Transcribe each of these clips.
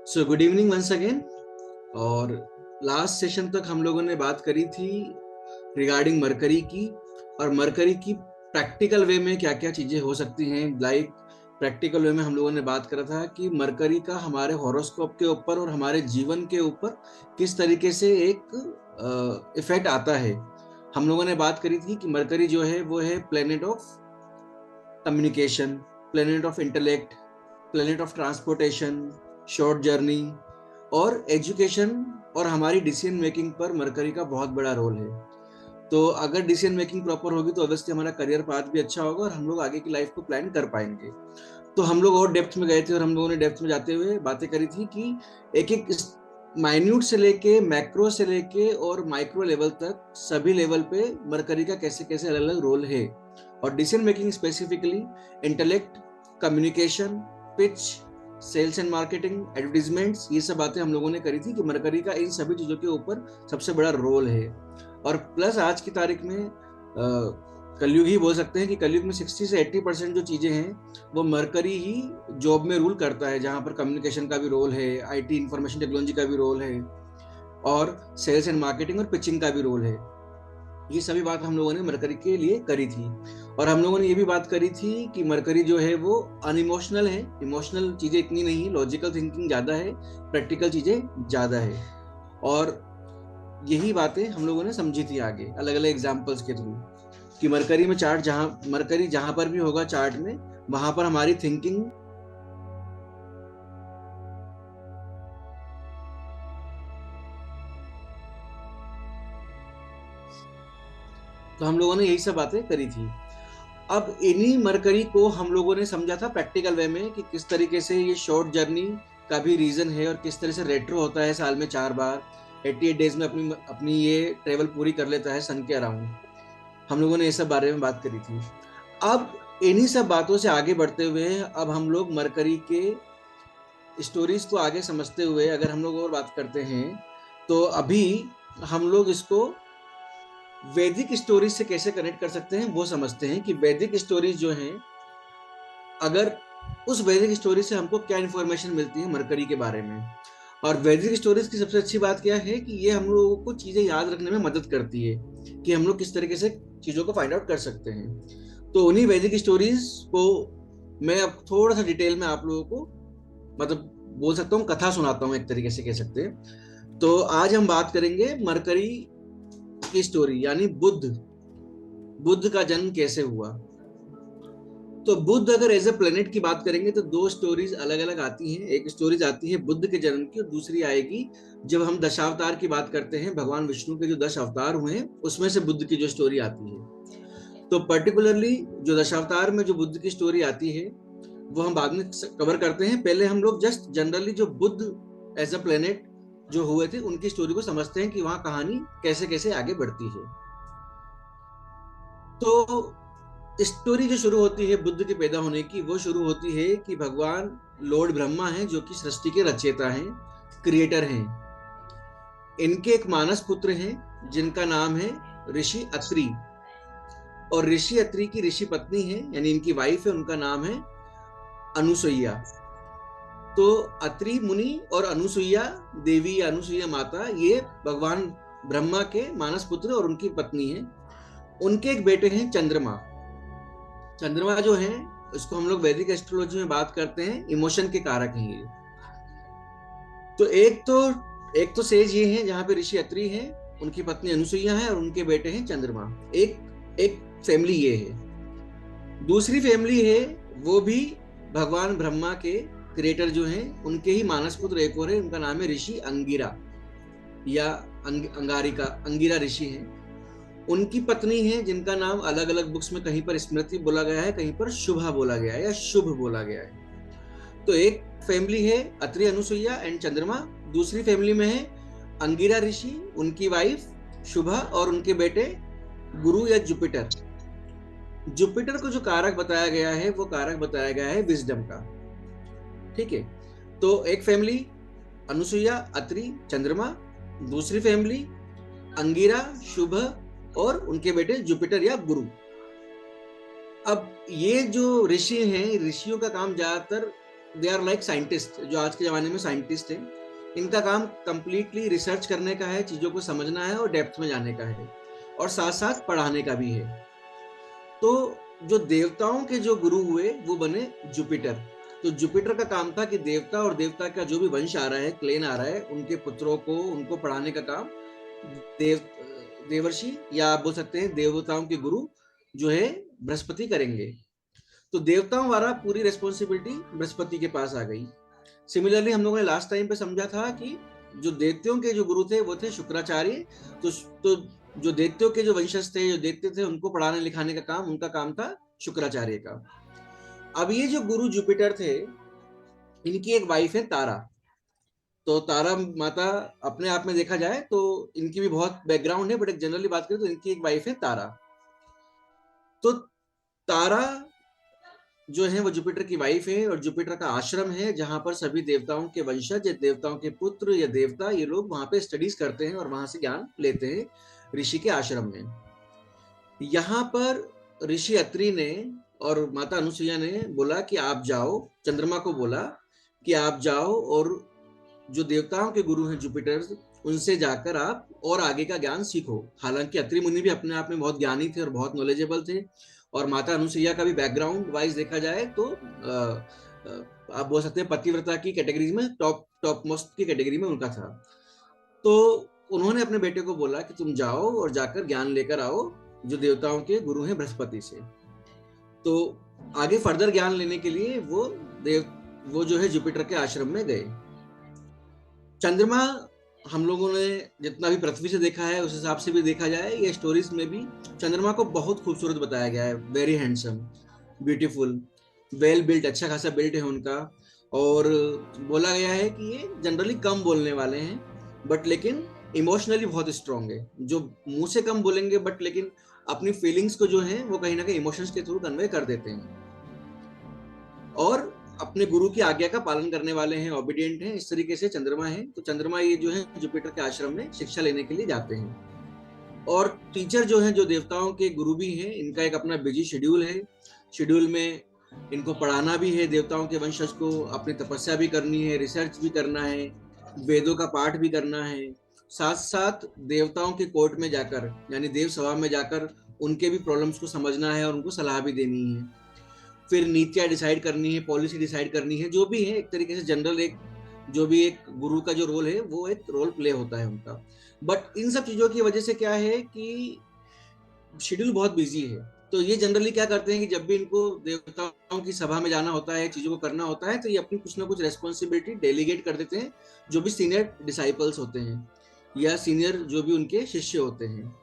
सो good evening once again. और last session तक हम लोगों ने बात करी थी रिगार्डिंग मरकरी की, और मरकरी की प्रैक्टिकल वे में क्या क्या चीजें हो सकती हैं। लाइक प्रैक्टिकल वे में हम लोगों ने बात करा था कि मरकरी का हमारे हॉरोस्कोप के ऊपर और हमारे जीवन के ऊपर किस तरीके से एक इफेक्ट आता है। हम लोगों ने बात करी थी कि मरकरी जो है वो है planet of communication, planet of intellect, planet of transportation, short journey और एजुकेशन, और हमारी डिसीजन मेकिंग पर मरकरी का बहुत बड़ा रोल है। तो अगर डिसीजन मेकिंग प्रॉपर होगी तो ऑब्वियसली हमारा करियर पाथ भी अच्छा होगा और हम लोग आगे की लाइफ को प्लान कर पाएंगे। तो हम लोग और डेप्थ में गए थे और हम लोगों ने डेप्थ में जाते हुए बातें करी थी कि एक एक माइन्यूट से लेके मैक्रो से लेके और माइक्रो लेवल तक सभी लेवल पे मरकरी का कैसे कैसे अलग अलग रोल है। और decision making specifically intellect, communication, pitch, sales and marketing, advertisements, ये सब बातें हम लोगों ने करी थी कि मरकरी का इन सभी चीजों के ऊपर सबसे बड़ा रोल है। और प्लस आज की तारीख में कलयुग ही बोल सकते हैं कि कलयुग में 60 से 80% जो चीजें हैं वो मरकरी ही जॉब में रूल करता है, जहां पर कम्युनिकेशन का भी रोल है, आईटी इंफॉर्मेशन टेक्नोलॉजी का भी रोल है, और सेल्स एंड मार्केटिंग और पिचिंग का भी रोल है। ये सभी बात हम लोगों ने मरकरी के लिए करी थी। और हम लोगों ने ये भी बात करी थी कि मरकरी जो है वो अनइमोशनल है, इमोशनल चीजें इतनी नहीं है, लॉजिकल थिंकिंग ज्यादा है, प्रैक्टिकल चीजें ज्यादा है। और यही बातें हम लोगों ने समझी थी आगे अलग अलग एग्जाम्पल्स के थ्रू कि मरकरी में चार्ट मरकरी जहां पर भी होगा चार्ट में, वहां पर हमारी थिंकिंग। तो हम लोगों ने यही सब बातें करी थी। अब इन्हीं मरकरी को हम लोगों ने समझा था प्रैक्टिकल वे में कि किस तरीके से ये शॉर्ट जर्नी का भी रीजन है और किस तरह से रेट्रो होता है साल में 4 बार, 88 डेज में अपनी अपनी ये ट्रेवल पूरी कर लेता है सन के अराउंड। हम लोगों ने ये सब बारे में बात करी थी। अब इन्हीं सब बातों से आगे बढ़ते हुए अब हम लोग मरकरी के स्टोरीज को आगे समझते हुए अगर हम लोग और बात करते हैं, तो अभी हम लोग इसको वैदिक स्टोरीज से कैसे कनेक्ट कर सकते हैं वो समझते हैं कि वैदिक स्टोरीज जो हैं, अगर उस वैदिक स्टोरी से हमको क्या इन्फॉर्मेशन मिलती है मरकरी के बारे में। और वैदिक स्टोरीज की सबसे अच्छी बात क्या है कि ये हम लोगों को चीजें याद रखने में मदद करती है कि हम लोग किस तरीके से चीजों को फाइंड आउट कर सकते हैं। तो उन्हीं वैदिक स्टोरीज को मैं अब थोड़ा सा डिटेल में आप लोगों को मतलब बोल सकता हूँ, कथा सुनाता हूँ, एक तरीके से कह सकते हैं। तो आज हम बात करेंगे मरकरी की स्टोरी, यानी बुद्ध, बुद्ध का जन्म कैसे हुआ। तो बुद्ध अगर एज ए प्लेनेट की बात करेंगे तो दो स्टोरीज अलग अलग आती हैं। एक स्टोरीज आती है बुद्ध के जन्म की, और दूसरी आएगी जब हम दशावतार की बात करते हैं, भगवान विष्णु के जो 10 अवतार हुए हैं उसमें से बुद्ध की जो स्टोरी आती है। तो पर्टिकुलरली जो दशावतार में जो बुद्ध की स्टोरी आती है वो हम बाद में कवर करते हैं। पहले हम लोग जस्ट जनरली जो बुद्ध एज अ प्लेनेट जो हुए थे उनकी स्टोरी को समझते हैं कि वहां कहानी कैसे कैसे आगे बढ़ती है। तो स्टोरी जो शुरू होती है बुद्ध के पैदा होने की, वो शुरू होती है कि भगवान लॉर्ड ब्रह्मा हैं जो कि सृष्टि के रचयिता हैं, क्रिएटर हैं। इनके एक मानस पुत्र हैं जिनका नाम है ऋषि अत्रि, और ऋषि अत्रि की ऋषि पत्नी है यानी इनकी वाइफ है, उनका नाम है अनुसुईया। तो अत्रि मुनि और अनुसुईया देवी या अनुसुईया माता, ये भगवान ब्रह्मा के मानस पुत्र और उनकी पत्नी है। उनके एक बेटे हैं चंद्रमा। चंद्रमा जो है उसको हम लोग वैदिक एस्ट्रोलॉजी में बात करते हैं इमोशन के कारक हैं ये। तो एक तो सेज ये है जहां पे ऋषि अत्रि है, उनकी पत्नी अनुसुईया है और उनके बेटे हैं चंद्रमा। एक एक फैमिली ये है। दूसरी फैमिली है वो भी भगवान ब्रह्मा के क्रिएटर जो हैं उनके ही मानस पुत्र एक और है, उनका नाम है ऋषि अंगिरा या अंगारिका, अंगिरा ऋषि हैं। उनकी पत्नी है जिनका नाम अलग अलग बुक्स में कहीं पर स्मृति बोला गया है, कहीं पर शुभा बोला गया है या शुभ बोला गया है। तो एक फैमिली है अत्रि अनुसुईया एंड चंद्रमा। दूसरी फैमिली में है अंगिरा ऋषि, उनकी वाइफ शुभा और उनके बेटे गुरु या जुपिटर। जुपिटर को जो कारक बताया गया है वो कारक बताया गया है विजडम का। ठीक है। तो एक फैमिली अनुसुईया अत्रि चंद्रमा, दूसरी फैमिली अंगिरा शुभ और उनके बेटे जुपिटर या गुरु। अब ये जो ऋषि हैं, ऋषियों का काम ज्यादातर दे आर लाइक साइंटिस्ट, जो आज के जमाने में साइंटिस्ट हैं। इनका काम कंप्लीटली रिसर्च करने का है, चीजों को समझना है और डेप्थ में जाने का है, और साथ साथ पढ़ाने का भी है। तो जो देवताओं के जो गुरु हुए वो बने जुपिटर। तो जुपिटर का काम था कि देवता और देवता का जो भी वंश आ रहा है, क्लेन आ रहा है, उनके पुत्रों को, उनको पढ़ाने का काम देव देवर्षि, या आप बोल सकते हैं देवताओं के गुरु जो है बृहस्पति करेंगे। तो देवताओं वाला पूरी रिस्पॉन्सिबिलिटी बृहस्पति के पास आ गई। सिमिलरली हम लोगों ने लास्ट टाइम पे समझा था कि जो दैत्यों के जो गुरु थे वो थे शुक्राचार्य। तो जो दैत्यों के जो वंशज थे, जो दैत्य थे, उनको पढ़ाने लिखाने का काम, उनका काम था शुक्राचार्य का। अब ये जो गुरु जुपिटर थे, इनकी एक वाइफ है तारा। तो तारा माता अपने आप में देखा जाए तो इनकी भी बहुत बैकग्राउंड है, बट एक जनरली बात करें तो इनकी एक वाइफ है तारा। तो तारा जो है वो जुपिटर की वाइफ है, और जुपिटर का आश्रम है जहां पर सभी देवताओं के वंशज या देवताओं के पुत्र या देवता ये लोग वहां पे स्टडीज करते हैं और वहां से ज्ञान लेते हैं ऋषि के आश्रम में। यहाँ पर ऋषि अत्रि ने और माता अनुसुईया ने बोला कि आप जाओ, चंद्रमा को बोला कि आप जाओ और जो देवताओं के गुरु हैं जुपिटर, उनसे जाकर आप और आगे का ज्ञान सीखो। हालांकि अत्रि मुनि भी अपने आप में बहुत ज्ञानी थे और बहुत नॉलेजेबल थे, और माता अनुसुईया का भी बैकग्राउंड वाइज देखा जाए तो आप बोल सकते हैं पतिव्रता की कैटेगरी में टॉप मोस्ट की कैटेगरी में उनका था। तो उन्होंने अपने बेटे को बोला कि तुम जाओ और जाकर ज्ञान लेकर आओ जो देवताओं के गुरु हैं बृहस्पति से। तो आगे फर्दर ज्ञान लेने के लिए वो जो है जुपिटर के आश्रम में गए। चंद्रमा हम लोगों ने जितना भी पृथ्वी से देखा है उस हिसाब से भी देखा जाए, ये स्टोरीज में भी चंद्रमा को बहुत खूबसूरत बताया गया है। Very handsome, beautiful, well built, अच्छा खासा बिल्ट है उनका। और बोला गया है कि ये जनरली कम बोलने वाले हैं, बट लेकिन इमोशनली बहुत स्ट्रांग है। जो मुंह से कम बोलेंगे बट लेकिन अपनी फीलिंग्स को जो है वो कहीं ना कहीं इमोशंस के थ्रू कन्वे कर देते हैं, और अपने गुरु की आज्ञा का पालन करने वाले हैं, ओबीडिएंट हैं। इस तरीके से चंद्रमा है। तो चंद्रमा ये जो है जुपिटर के आश्रम में शिक्षा लेने के लिए जाते हैं। और टीचर जो है, जो देवताओं के गुरु भी हैं, इनका एक अपना बिजी शेड्यूल है। शेड्यूल में इनको पढ़ाना भी है देवताओं के वंशज को, अपनी तपस्या भी करनी है, रिसर्च भी करना है, वेदों का पाठ भी करना है, साथ साथ देवताओं के कोर्ट में जाकर यानी देव सभा में जाकर उनके भी प्रॉब्लम्स को समझना है और उनको सलाह भी देनी है। फिर नीतियाँ डिसाइड करनी है, पॉलिसी डिसाइड करनी है, जो भी है एक तरीके से जनरल एक जो भी एक गुरु का जो रोल है वो एक रोल प्ले होता है उनका। बट इन सब चीज़ों की वजह से क्या है कि शेड्यूल बहुत बिजी है। तो ये जनरली क्या करते हैं कि जब भी इनको देवताओं की सभा में जाना होता है, चीज़ों को करना होता है, तो ये अपनी कुछ ना कुछ रेस्पॉन्सिबिलिटी डेलीगेट कर देते हैं जो भी सीनियर डिसाइपल्स होते हैं या सीनियर जो भी उनके शिष्य होते हैं।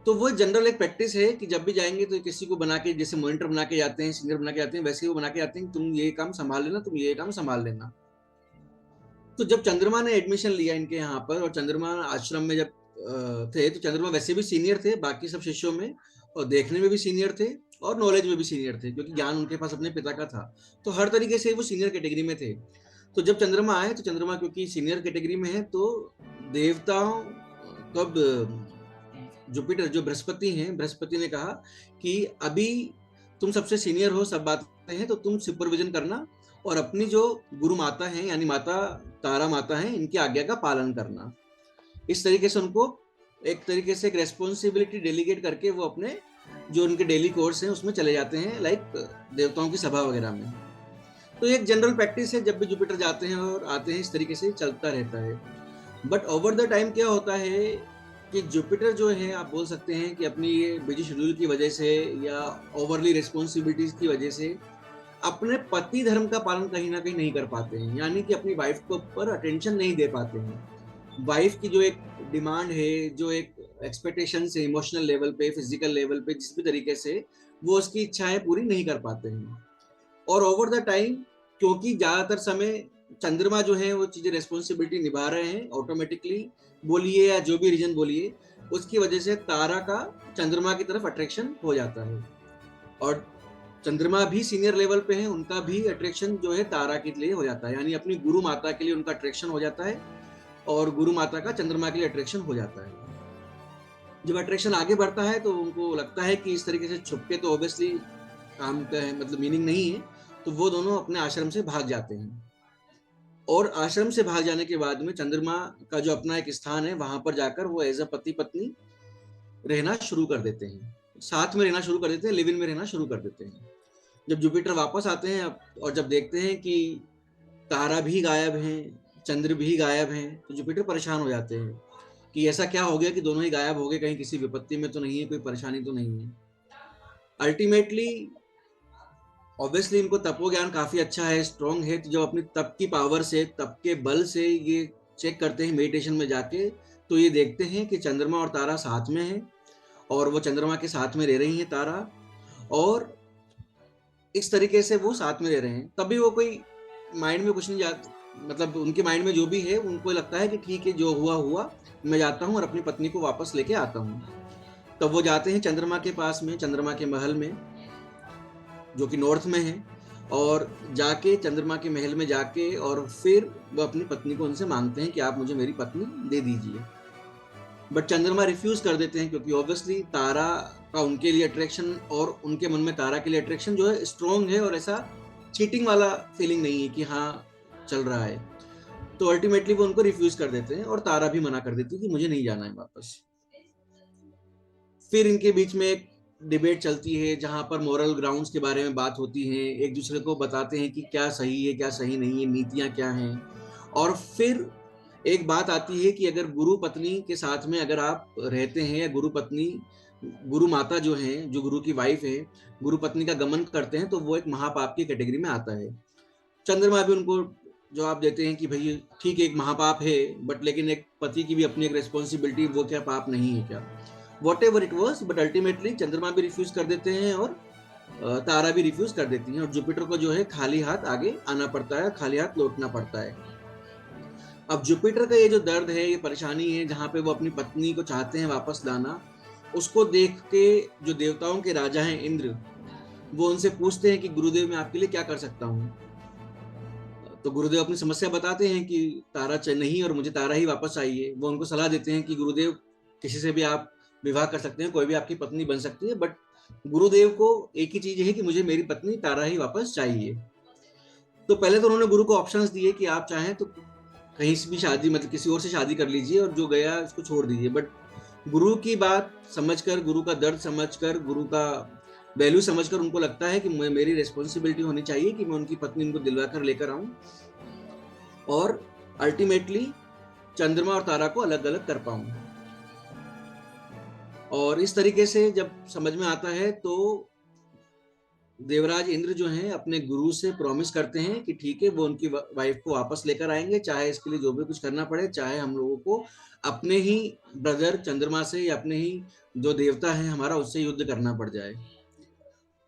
तो वो जनरल एक प्रैक्टिस है कि जब भी जाएंगे तो किसी को बना के, जैसे मॉनिटर बना के जाते हैं, सीनियर बना के जाते हैं, वैसे ही वो बना के जाते हैं कि तुम ये काम संभाल लेना, तुम ये काम संभाल लेना। तो जब चंद्रमा ने एडमिशन लिया इनके यहाँ पर, और चंद्रमा आश्रम में जब थे, तो चंद्रमा वैसे भी सीनियर थे बाकी सब शिष्यों में, और देखने में भी सीनियर थे और नॉलेज में भी सीनियर थे, क्योंकि ज्ञान उनके पास अपने पिता का था। तो हर तरीके से वो सीनियर कैटेगरी में थे। तो जब चंद्रमा आए, तो चंद्रमा क्योंकि सीनियर कैटेगरी में है, तो देवताओं तब जुपिटर जो बृहस्पति हैं, बृहस्पति ने कहा कि अभी तुम सबसे सीनियर हो, सब बातें हैं, तो तुम सुपरविजन करना और अपनी जो गुरु माता हैं यानी माता तारा माता हैं, इनकी आज्ञा का पालन करना। इस तरीके से उनको एक तरीके से एक रेस्पॉन्सिबिलिटी डेलीगेट करके वो अपने जो उनके डेली कोर्स हैं उसमें चले जाते हैं, लाइक देवताओं की सभा वगैरह में। तो एक जनरल प्रैक्टिस है, जब भी जुपिटर जाते हैं और आते हैं, इस तरीके से चलता रहता है। बट ओवर द टाइम क्या होता है कि जुपिटर जो है, आप बोल सकते हैं कि अपनी ये बिजी शेड्यूल की वजह से या ओवरली रिस्पॉन्सिबिलिटीज की वजह से अपने पति धर्म का पालन कहीं ना कहीं नहीं कर पाते हैं, यानी कि अपनी वाइफ के ऊपर अटेंशन नहीं दे पाते हैं। वाइफ की जो एक डिमांड है, जो एक एक्सपेक्टेशन है इमोशनल लेवल पे, फिजिकल लेवल पे, जिस भी तरीके से वो उसकी इच्छाएं पूरी नहीं कर पाते हैं। और ओवर द टाइम, क्योंकि ज्यादातर समय चंद्रमा जो है वो चीजें रेस्पॉन्सिबिलिटी निभा रहे हैं ऑटोमेटिकली बोलिए या जो भी रीजन बोलिए, उसकी वजह से तारा का चंद्रमा की तरफ अट्रैक्शन हो जाता है। और चंद्रमा भी सीनियर लेवल पे है, उनका भी अट्रैक्शन जो है तारा के लिए हो जाता है, यानी अपनी गुरु माता के लिए उनका अट्रैक्शन हो जाता है और गुरु माता का चंद्रमा के लिए अट्रैक्शन हो जाता है। जब अट्रैक्शन आगे बढ़ता है तो उनको लगता है कि इस तरीके से छुप के तो ऑब्वियसली काम का है, मतलब मीनिंग नहीं है, तो वो दोनों अपने आश्रम से भाग जाते हैं। और आश्रम से भाग जाने के बाद में चंद्रमा का जो अपना एक स्थान है वहां पर जाकर वो एज अ पति पत्नी रहना शुरू कर देते हैं, साथ में रहना शुरू कर देते हैं, लिव इन में रहना शुरू कर देते हैं। जब जुपिटर वापस आते हैं और जब देखते हैं कि तारा भी गायब है, चंद्र भी गायब है, तो जुपिटर परेशान हो जाते हैं कि ऐसा क्या हो गया कि दोनों ही गायब हो गए, कहीं किसी विपत्ति में तो नहीं है, कोई परेशानी तो नहीं है। अल्टीमेटली ऑब्वियसली इनको तपो ज्ञान काफी अच्छा है, स्ट्रॉन्ग है, तो जब अपनी तप की पावर से, तप के बल से ये चेक करते हैं मेडिटेशन में जाके, तो ये देखते हैं कि चंद्रमा और तारा साथ में है और वो चंद्रमा के साथ में रह रही है तारा, और इस तरीके से वो साथ में रह रहे हैं। तभी वो कोई माइंड में कुछ नहीं जाता, मतलब उनके माइंड में जो भी है उनको लगता है कि ठीक है, जो हुआ हुआ, मैं जाता हूँ और अपनी पत्नी को वापस लेके आता हूँ। तब वो जाते हैं चंद्रमा के पास में, चंद्रमा के महल में जो कि नॉर्थ में है, और जाके चंद्रमा के महल में जाके और फिर वो अपनी पत्नी को उनसे मांगते हैं कि आप मुझे मेरी पत्नी दे दीजिए। बट चंद्रमा रिफ्यूज कर देते हैं, क्योंकि ऑब्वियसली तारा का उनके लिए अट्रैक्शन और उनके मन में तारा के लिए अट्रैक्शन जो है स्ट्रॉन्ग है, और ऐसा चीटिंग वाला फीलिंग नहीं है कि हाँ चल रहा है। तो अल्टीमेटली वो उनको रिफ्यूज कर देते हैं और तारा भी मना कर देती है कि मुझे नहीं जाना है वापस। फिर इनके बीच में एक डिबेट चलती है जहां पर मॉरल ग्राउंड्स के बारे में बात होती है, एक दूसरे को बताते हैं कि क्या सही है क्या सही नहीं है, नीतियां क्या हैं। और फिर एक बात आती है कि अगर गुरु पत्नी के साथ में अगर आप रहते हैं, या गुरु पत्नी, गुरु माता जो है, जो गुरु की वाइफ है, गुरु पत्नी का गमन करते हैं, तो वो एक महापाप की कैटेगरी में आता है। चंद्रमा भी उनको जवाब देते हैं कि भाई ठीक है, एक महापाप है, बट लेकिन एक पति की भी अपनी एक रेस्पॉन्सिबिलिटी, वो क्या पाप नहीं है क्या, what ever it was. But ultimately चंद्रमा भी रिफ्यूज कर देते हैं और तारा भी रिफ्यूज कर देती है, और जुपिटर को जो है खाली हाथ आगे आना पड़ता है, खाली हाथ लौटना पड़ता है। अब जुपिटर का ये जो दर्द है, ये परेशानी है, जहाँ पे वो अपनी पत्नी को चाहते हैं वापस लाना, उसको देख के जो देवताओं के राजा हैं इंद्र, वो उनसे पूछते हैं कि गुरुदेव मैं आपके लिए क्या कर सकता हूँ। तो गुरुदेव अपनी समस्या बताते हैं कि तारा नहीं, और मुझे तारा ही वापस चाहिए। वो उनको सलाह देते हैं कि गुरुदेव किसी से भी आप विवाह कर सकते हैं, कोई भी आपकी पत्नी बन सकती है, बट गुरुदेव को एक ही चीज है कि मुझे मेरी पत्नी तारा ही वापस चाहिए। तो पहले तो उन्होंने गुरु को ऑप्शंस दिए कि आप चाहें तो कहीं से भी शादी, मतलब किसी और से शादी कर लीजिए, और जो गया उसको छोड़ दीजिए। बट गुरु की बात समझकर, गुरु का दर्द समझकर, गुरु का वैल्यू समझकर उनको लगता है कि मेरी रिस्पॉन्सिबिलिटी होनी चाहिए कि मैं उनकी पत्नी उनको दिलवा कर लेकर आऊं, और अल्टीमेटली चंद्रमा और तारा को अलग अलग कर पाऊं। और इस तरीके से जब समझ में आता है, तो देवराज इंद्र जो हैं अपने गुरु से प्रॉमिस करते हैं कि ठीक है, वो उनकी वाइफ को वापस लेकर आएंगे, चाहे इसके लिए जो भी कुछ करना पड़े, चाहे हम लोगों को अपने ही ब्रदर चंद्रमा से, या अपने ही जो देवता है हमारा, उससे युद्ध करना पड़ जाए।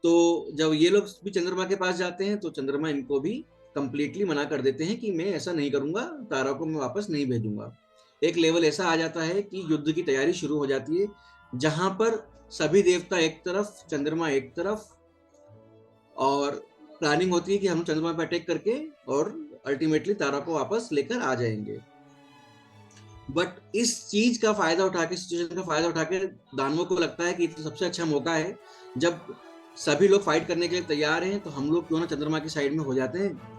तो जब ये लोग भी चंद्रमा के पास जाते हैं, तो चंद्रमा इनको भी कंप्लीटली मना कर देते हैं कि मैं ऐसा नहीं करूंगा, तारा को मैं वापस नहीं भेजूंगा। एक लेवल ऐसा आ जाता है कि युद्ध की तैयारी शुरू हो जाती है, जहां पर सभी देवता एक तरफ, चंद्रमा एक तरफ, और प्लानिंग होती है कि हम चंद्रमा पर अटैक करके और अल्टीमेटली तारा को वापस लेकर आ जाएंगे। बट इस चीज का फायदा उठा के, सिचुएशन का फायदा उठा के, दानवों को लगता है कि तो सबसे अच्छा मौका है, जब सभी लोग फाइट करने के लिए तैयार हैं, तो हम लोग क्यों ना चंद्रमा की साइड में हो जाते हैं।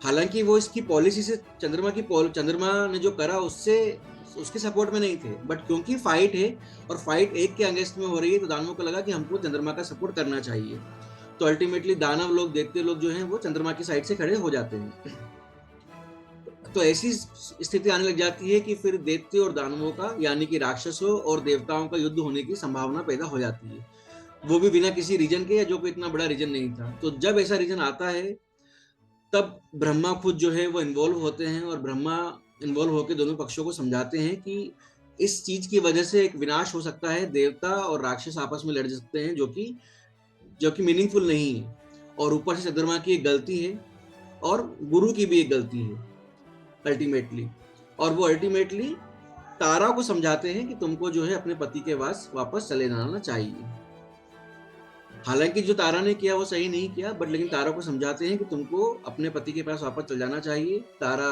हालांकि वो इसकी पॉलिसी से, चंद्रमा ने जो करा उससे, उसके सपोर्ट में नहीं थे, बट क्योंकि फाइट है और फाइट एक के अगेंस्ट में हो रही है, तो दानवों को लगा कि हमको चंद्रमा का सपोर्ट करना चाहिए। तो अल्टीमेटली दानव लोग, दैत्य लोग जो हैं, वो चंद्रमा की साइड से खड़े हो जाते हैं। तो ऐसी स्थिति आने लग जाती है कि फिर दैत्य और दानवों का, यानी कि राक्षसों और देवताओं का युद्ध होने की संभावना पैदा हो जाती है, वो भी बिना किसी रीजन के, या जो कोई इतना बड़ा रीजन नहीं था। तो जब ऐसा रीजन आता है, तब ब्रह्मा खुद जो है वो इन्वॉल्व होते हैं, और ब्रह्मा इन्वॉल्व होकर दोनों पक्षों को समझाते हैं कि इस चीज की वजह से एक विनाश हो सकता है, देवता और राक्षस आपस में लड़ सकते हैं, जो कि मीनिंगफुल नहीं है, और ऊपर से चंद्रमा की एक गलती है, और गुरु की भी एक गलती है अल्टीमेटली। और वो अल्टीमेटली तारा को समझाते हैं कि तुमको जो है अपने पति के पास वापस चले जाना चाहिए। हालांकि जो तारा ने किया वो सही नहीं किया, बट लेकिन तारा को समझाते हैं कि तुमको अपने पति के पास वापस चल जाना चाहिए। तारा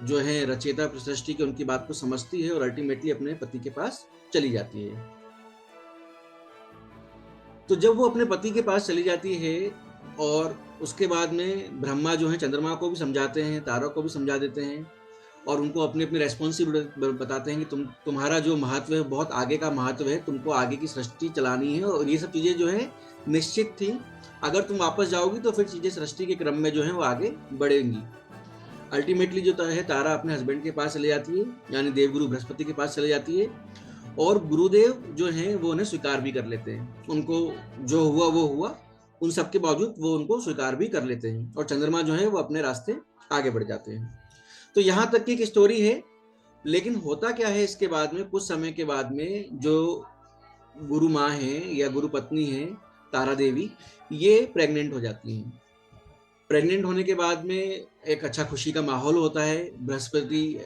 जो है रचयिता सृष्टि की, उनकी बात को समझती है और अल्टीमेटली अपने पति के पास चली जाती है। तो जब वो अपने पति के पास चली जाती है, और उसके बाद में ब्रह्मा जो है चंद्रमा को भी समझाते हैं, तारा को भी समझा देते हैं और उनको अपनी अपनी रेस्पॉन्सिबिलिटी बताते हैं कि तुम्हारा जो महत्व है बहुत आगे का महत्व है, तुमको आगे की सृष्टि चलानी है और ये सब चीज़ें जो है निश्चित थी। अगर तुम वापस जाओगी तो फिर चीज़ें सृष्टि के क्रम में जो है वो आगे बढ़ेंगी। अल्टीमेटली जो है तारा अपने हस्बैंड के पास चले जाती है, यानी देवगुरु बृहस्पति के पास चले जाती है और गुरुदेव जो हैं वो उन्हें स्वीकार भी कर लेते हैं। उनको जो हुआ वो हुआ, उन सब के बावजूद वो उनको स्वीकार भी कर लेते हैं और चंद्रमा जो है वो अपने रास्ते आगे बढ़ जाते हैं। तो यहाँ तक की एक स्टोरी है। लेकिन होता क्या है इसके बाद में, कुछ समय के बाद में जो गुरु माँ है या गुरु पत्नी है तारा देवी, ये प्रेग्नेंट हो जाती हैं। प्रेग्नेंट होने के बाद में एक अच्छा खुशी का माहौल होता है। बृहस्पति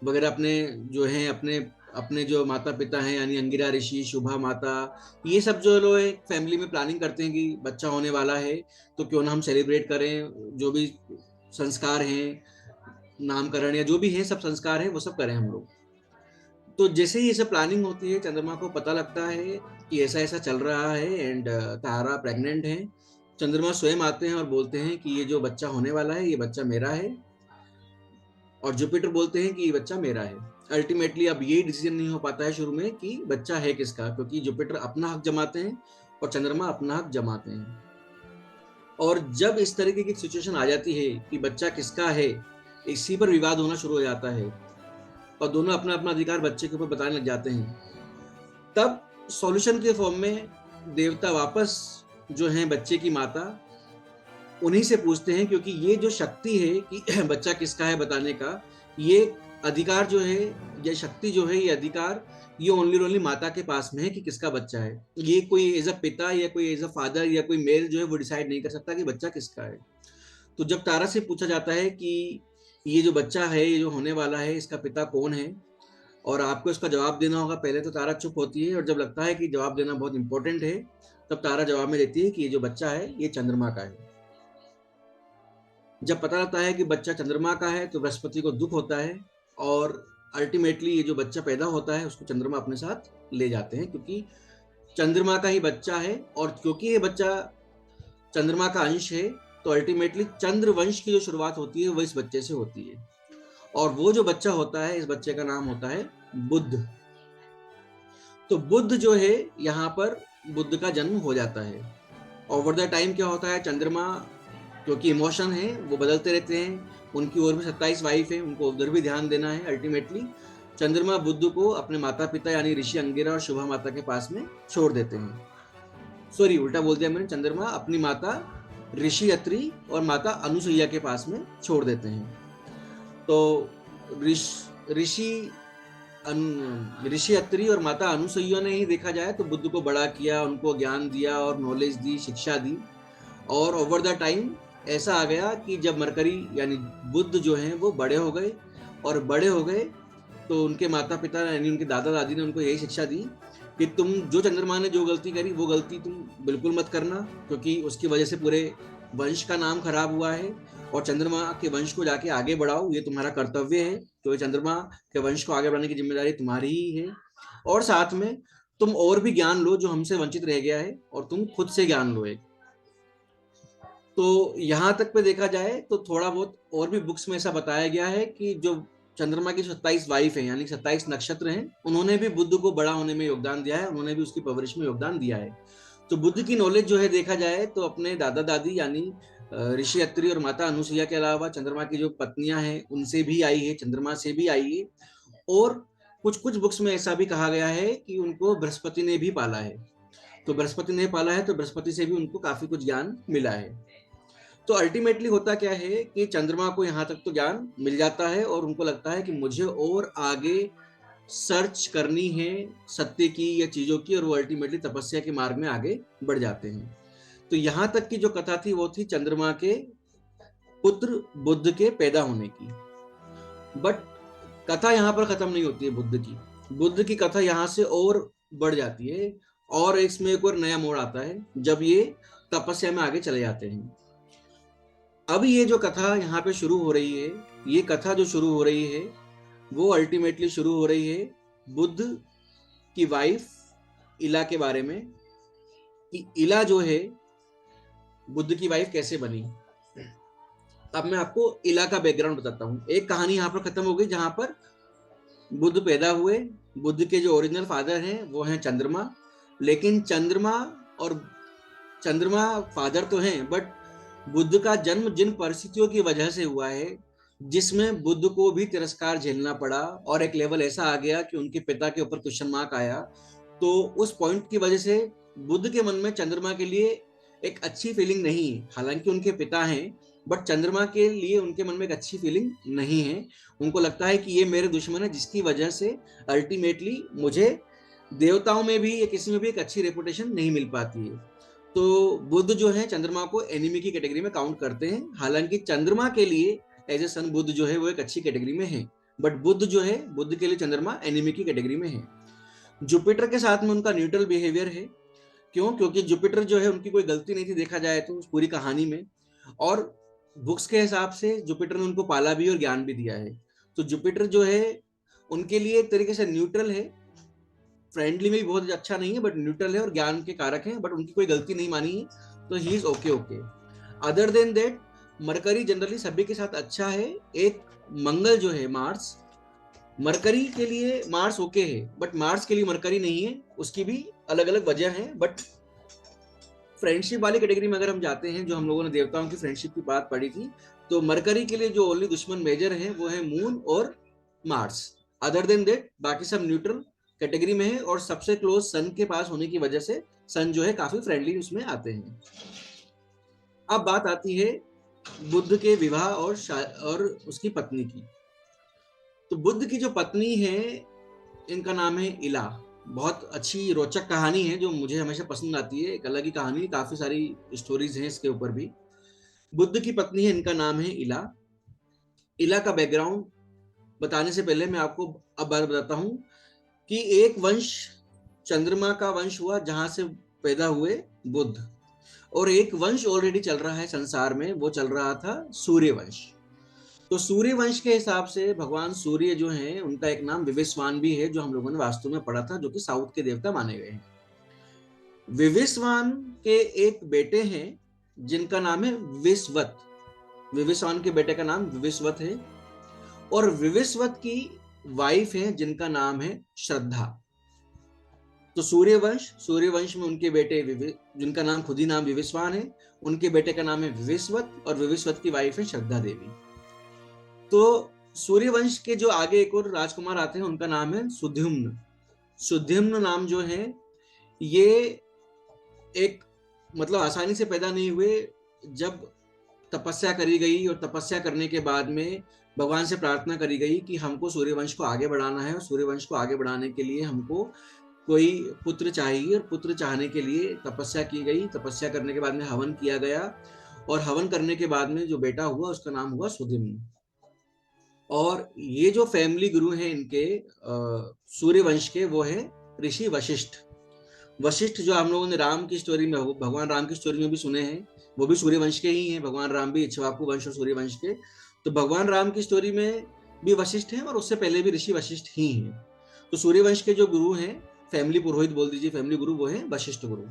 वगैरह अपने जो हैं अपने अपने जो माता पिता हैं यानी अंगिरा ऋषि, शुभा माता, ये सब जो लोग एक फैमिली में प्लानिंग करते हैं कि बच्चा होने वाला है तो क्यों ना हम सेलिब्रेट करें, जो भी संस्कार हैं, नामकरण या जो भी है सब संस्कार हैं वो सब करें हम लोग। तो जैसे ही ये सब प्लानिंग होती है, चंद्रमा को पता लगता है कि ऐसा ऐसा चल रहा है एंड तारा प्रेग्नेंट है। चंद्रमा स्वयं आते हैं और बोलते हैं कि ये जो बच्चा होने वाला है ये बच्चा मेरा है, और जुपिटर बोलते हैं कि ये बच्चा मेरा है। अल्टीमेटली अब ये डिसीजन नहीं हो पाता है शुरू में कि बच्चा है किसका, क्योंकि जुपिटर अपना हक जमाते हैं और चंद्रमा अपना हक जमाते हैं। और जब इस तरीके की सिचुएशन आ जाती है कि बच्चा किसका है, इसी पर विवाद होना शुरू हो जाता है और दोनों अपना अपना अधिकार बच्चे के ऊपर बताने लग जाते हैं। तब सॉल्यूशन के फॉर्म में देवता वापस जो है बच्चे की माता उन्हीं से पूछते हैं, क्योंकि ये जो शक्ति है कि बच्चा किसका है बताने का, ये अधिकार जो है, ये शक्ति जो है, ये अधिकार ये ओनली माता के पास में है कि किसका बच्चा है। ये कोई एज अ पिता या कोई एज अ फादर या कोई मेल जो है वो डिसाइड नहीं कर सकता कि बच्चा किसका है। तो जब तारा से पूछा जाता है कि ये जो बच्चा है, ये जो होने वाला है, इसका पिता कौन है और आपको इसका जवाब देना होगा, पहले तो तारा चुप होती है और जब लगता है कि जवाब देना बहुत इंपॉर्टेंट है तब तारा जवाब में देती है कि ये जो बच्चा है ये चंद्रमा का है। जब पता लगता है कि बच्चा चंद्रमा का है तो बृहस्पति को दुख होता है और अल्टीमेटली ये जो बच्चा पैदा होता है उसको चंद्रमा अपने साथ ले जाते हैं, क्योंकि चंद्रमा का ही बच्चा है और क्योंकि ये बच्चा चंद्रमा का अंश है तो अल्टीमेटली चंद्र वंश की जो शुरुआत होती है वो इस बच्चे से होती है और वो जो बच्चा होता है इस बच्चे का नाम होता है बुध। तो बुध जो है यहाँ पर बुध का जन्म हो जाता है। ओवर द टाइम क्या होता है, चंद्रमा क्योंकि इमोशन है वो बदलते रहते हैं, उनकी और भी 27 वाइफ है, उनको उधर भी ध्यान देना है। अल्टीमेटली चंद्रमा बुध को अपने माता पिता यानी ऋषि अंगिरा और शुभा माता के पास में छोड़ देते हैं। सॉरी उल्टा बोल दिया मैंने, चंद्रमा अपनी माता ऋषि अत्रि और माता अनुसुईया के पास में छोड़ देते हैं। तो ऋषि अत्रि और माता अनुसुईया ने ही देखा जाए तो बुद्ध को बड़ा किया, उनको ज्ञान दिया और नॉलेज दी, शिक्षा दी। और ओवर द टाइम ऐसा आ गया कि जब मरकरी यानी बुद्ध जो हैं वो बड़े हो गए और बड़े हो गए तो उनके माता पिता यानी उनके दादा दादी ने उनको यही शिक्षा दी कि तुम जो चंद्रमा ने जो गलती करी वो गलती तुम बिल्कुल मत करना, क्योंकि उसकी वजह से पूरे वंश का नाम खराब हुआ है और चंद्रमा के वंश को जाके आगे बढ़ाओ, ये तुम्हारा कर्तव्य है। तो चंद्रमा के वंश को आगे बढ़ाने की जिम्मेदारी तुम्हारी ही है और साथ में तुम और भी ज्ञान लो जो हमसे वंचित रह गया है और तुम खुद से ज्ञान लो एक। तो यहाँ तक पे देखा जाए तो थोड़ा बहुत और भी बुक्स में ऐसा बताया गया है कि जो चंद्रमा की 27 वाइफ है यानी 27 नक्षत्र हैं, उन्होंने भी बुद्ध को बड़ा होने में योगदान दिया है, उन्होंने भी उसकी परवरिश में योगदान दिया है। तो बुद्ध की नॉलेज जो है देखा जाए तो अपने दादा दादी यानी ऋषि अत्रि और माता अनुसुईया के अलावा चंद्रमा की जो पत्नियां हैं उनसे भी आई है, चंद्रमा से भी आई है। और कुछ कुछ बुक्स में ऐसा भी कहा गया है कि उनको बृहस्पति ने भी पाला है। तो बृहस्पति ने पाला है तो बृहस्पति से भी उनको काफी कुछ ज्ञान मिला है। तो अल्टीमेटली होता क्या है कि चंद्रमा को यहाँ तक तो ज्ञान मिल जाता है और उनको लगता है कि मुझे और आगे सर्च करनी है सत्य की या चीजों की, और वो अल्टीमेटली तपस्या के मार्ग में आगे बढ़ जाते हैं। तो यहाँ तक की जो कथा थी वो थी चंद्रमा के पुत्र बुद्ध के पैदा होने की। बट कथा यहाँ पर खत्म नहीं होती है बुद्ध की। बुद्ध की कथा यहाँ से और बढ़ जाती है और इसमें एक और नया मोड़ आता है जब ये तपस्या में आगे चले जाते हैं। अब ये जो कथा यहाँ पे शुरू हो रही है, ये कथा जो शुरू हो रही है वो अल्टीमेटली शुरू हो रही है बुद्ध की वाइफ इला के बारे में, कि इला जो है बुद्ध की वाइफ कैसे बनी। अब मैं आपको इला का बैकग्राउंड बताता हूँ। एक कहानी यहाँ पर खत्म हो गई जहां पर बुद्ध पैदा हुए। बुद्ध के जो ओरिजिनल फादर हैं वो हैं चंद्रमा, लेकिन चंद्रमा फादर तो हैं, बट बुद्ध का जन्म जिन परिस्थितियों की वजह से हुआ है, जिसमें बुद्ध को भी तिरस्कार झेलना पड़ा और एक लेवल ऐसा आ गया कि उनके पिता के ऊपर क्वेश्चन मार्क आया, तो उस पॉइंट की वजह से बुद्ध के मन में चंद्रमा के लिए एक अच्छी फीलिंग नहीं है। हालांकि उनके पिता हैं, बट चंद्रमा के लिए उनके मन में एक अच्छी फीलिंग नहीं है। उनको लगता है कि ये मेरे दुश्मन है, जिसकी वजह से अल्टीमेटली मुझे देवताओं में भी या किसी में भी एक अच्छी रेपुटेशन नहीं मिल पाती है। तो बुद्ध जो है चंद्रमा को एनिमी की कैटेगरी में काउंट करते हैं। हालांकि चंद्रमा के लिए एज ए सन बुद्ध जो है वो एक अच्छी कैटेगरी में है, बट बुद्ध जो है, बुद्ध के लिए चंद्रमा एनिमी की कैटेगरी में है। जुपिटर के साथ में उनका न्यूट्रल बिहेवियर है। क्यों? क्योंकि जुपिटर जो है उनकी कोई गलती नहीं थी देखा जाए तो उस पूरी कहानी में, और बुक्स के हिसाब से जुपिटर ने उनको पाला भी और ज्ञान भी दिया है। तो जुपिटर जो है उनके लिए एक तरीके से न्यूट्रल है, फ्रेंडली में भी बहुत अच्छा नहीं है, बट न्यूट्रल है और ज्ञान के कारक है, बट उनकी कोई गलती नहीं मानी है, तो he is okay okay. Other than that mercury generally सभी के साथ अच्छा है। एक मंगल जो है मार्स, मरकरी के लिए मार्स ओके है, बट मार्स के लिए मरकरी नहीं है। उसकी भी अलग अलग वजह है। बट फ्रेंडशिप वाली कैटेगरी में अगर हम जाते हैं, जो हम लोगों ने देवताओं की फ्रेंडशिप की बात पढ़ी थी, तो मरकरी के लिए जो ओनली दुश्मन मेजर है वो है मून और मार्स। अदर देन दैट बाकी सब न्यूट्रल कैटेगरी में है, और सबसे क्लोज सन के पास होने की वजह से सन जो है काफी फ्रेंडली उसमें आते हैं। अब बात आती है बुद्ध के विवाह और उसकी पत्नी की। तो बुद्ध की जो पत्नी है, इनका नाम है इला। बहुत अच्छी रोचक कहानी है जो मुझे हमेशा पसंद आती है। एक अलग ही कहानी, काफी सारी स्टोरीज हैं इसके ऊपर भी। बुद्ध की पत्नी है, इनका नाम है इला। इला का बैकग्राउंड बताने से पहले मैं आपको अब बात बताता हूँ कि एक वंश चंद्रमा का वंश हुआ जहां से पैदा हुए बुद्ध, और एक वंश ऑलरेडी चल रहा है संसार में, वो चल रहा था सूर्य वंश। तो सूर्य वंश के हिसाब से भगवान सूर्य जो हैं उनका एक नाम विवस्वान भी है, जो हम लोगों ने वास्तु में पढ़ा था, जो कि साउथ के देवता माने गए हैं। विवस्वान के एक बेटे हैं जिनका नाम है विवस्वत। विवस्वान के बेटे का नाम विवस्वत है, और विवस्वत की वाइफ है जिनका नाम है श्रद्धा। तो सूर्यवंश में उनके बेटे जिनका नाम खुद ही नाम विवस्वान है, उनके बेटे का नाम है विवस्वत, और विवस्वत की वाइफ है श्रद्धा देवी। तो सूर्यवंश के जो आगे एक और राजकुमार आते हैं उनका नाम है सुद्युम्न। सुद्युम्न नाम जो है ये एक मतलब आसानी से पैदा नहीं हुए। जब तपस्या करी गई और तपस्या करने के बाद में भगवान से प्रार्थना करी गई कि हमको सूर्यवंश को आगे बढ़ाना है, और सूर्यवंश को आगे बढ़ाने के लिए हमको कोई पुत्र चाहिए, और पुत्र चाहने के लिए तपस्या की गई। तपस्या करने के बाद में हवन किया गया, और हवन करने के बाद में जो बेटा हुआ उसका नाम हुआ सुद्युम्न। और ये जो फैमिली गुरु हैं इनके सूर्यवंश के, वो है ऋषि वशिष्ठ। वशिष्ठ जो हम लोगों ने राम की स्टोरी में, भगवान राम की स्टोरी में भी सुने हैं, वो भी सूर्यवंश के ही हैं। भगवान राम भी इक्ष्वाकु वंश और सूर्यवंश के। तो भगवान राम की स्टोरी में भी वशिष्ठ हैं, और उससे पहले भी ऋषि वशिष्ठ ही हैं। तो सूर्यवंश के जो गुरु हैं, फैमिली पुरोहित बोल दीजिए, फैमिली गुरु, वो है वशिष्ठ गुरु।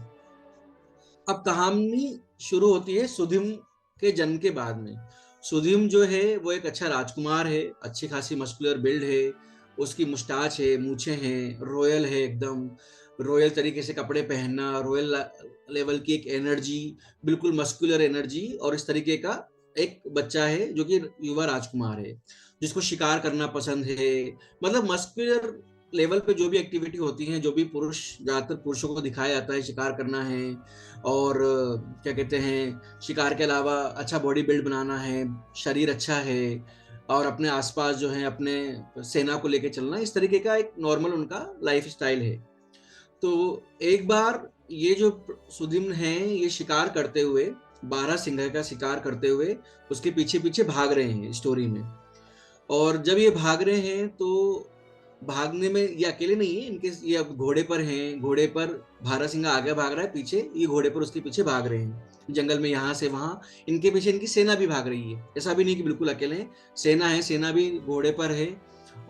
अब कहानी शुरू होती है सुद्युम्न के जन्म के बाद में। सुद्युम्न जो है वो एक अच्छा राजकुमार है, अच्छी खासी मस्कुलर बिल्ड है, उसकी मुस्टाच है, मूछें हैं, रॉयल है, एकदम रॉयल तरीके से कपड़े पहनना, रॉयल लेवल की एक एनर्जी, बिल्कुल मस्कुलर एनर्जी, और इस तरीके का एक बच्चा है जो कि युवा राजकुमार है, जिसको शिकार करना पसंद है। मतलब मस्कुलर लेवल पे जो भी एक्टिविटी होती है, जो भी पुरुष, ज्यादातर पुरुषों को दिखाया जाता है, शिकार करना है, और क्या कहते हैं, शिकार के अलावा अच्छा बॉडी बिल्ड बनाना है, शरीर अच्छा है, और अपने आसपास जो है अपने सेना को लेके चलना, इस तरीके का एक नॉर्मल उनका लाइफ स्टाइल है। तो एक बार ये जो सुद्युम्न हैं, ये शिकार करते हुए, 12 सिंह का शिकार करते हुए उसके पीछे पीछे भाग रहे हैं स्टोरी में। और जब ये भाग रहे हैं तो भागने में ये अकेले नहीं है, इनके ये अब घोड़े पर हैं। घोड़े पर भारत आगे भाग रहा है, पीछे ये घोड़े पर उसके पीछे भाग रहे हैं जंगल में, यहाँ से वहां। इनके पीछे इनकी सेना भी भाग रही है, ऐसा भी नहीं कि बिल्कुल अकेले हैं, सेना है, सेना भी घोड़े पर है।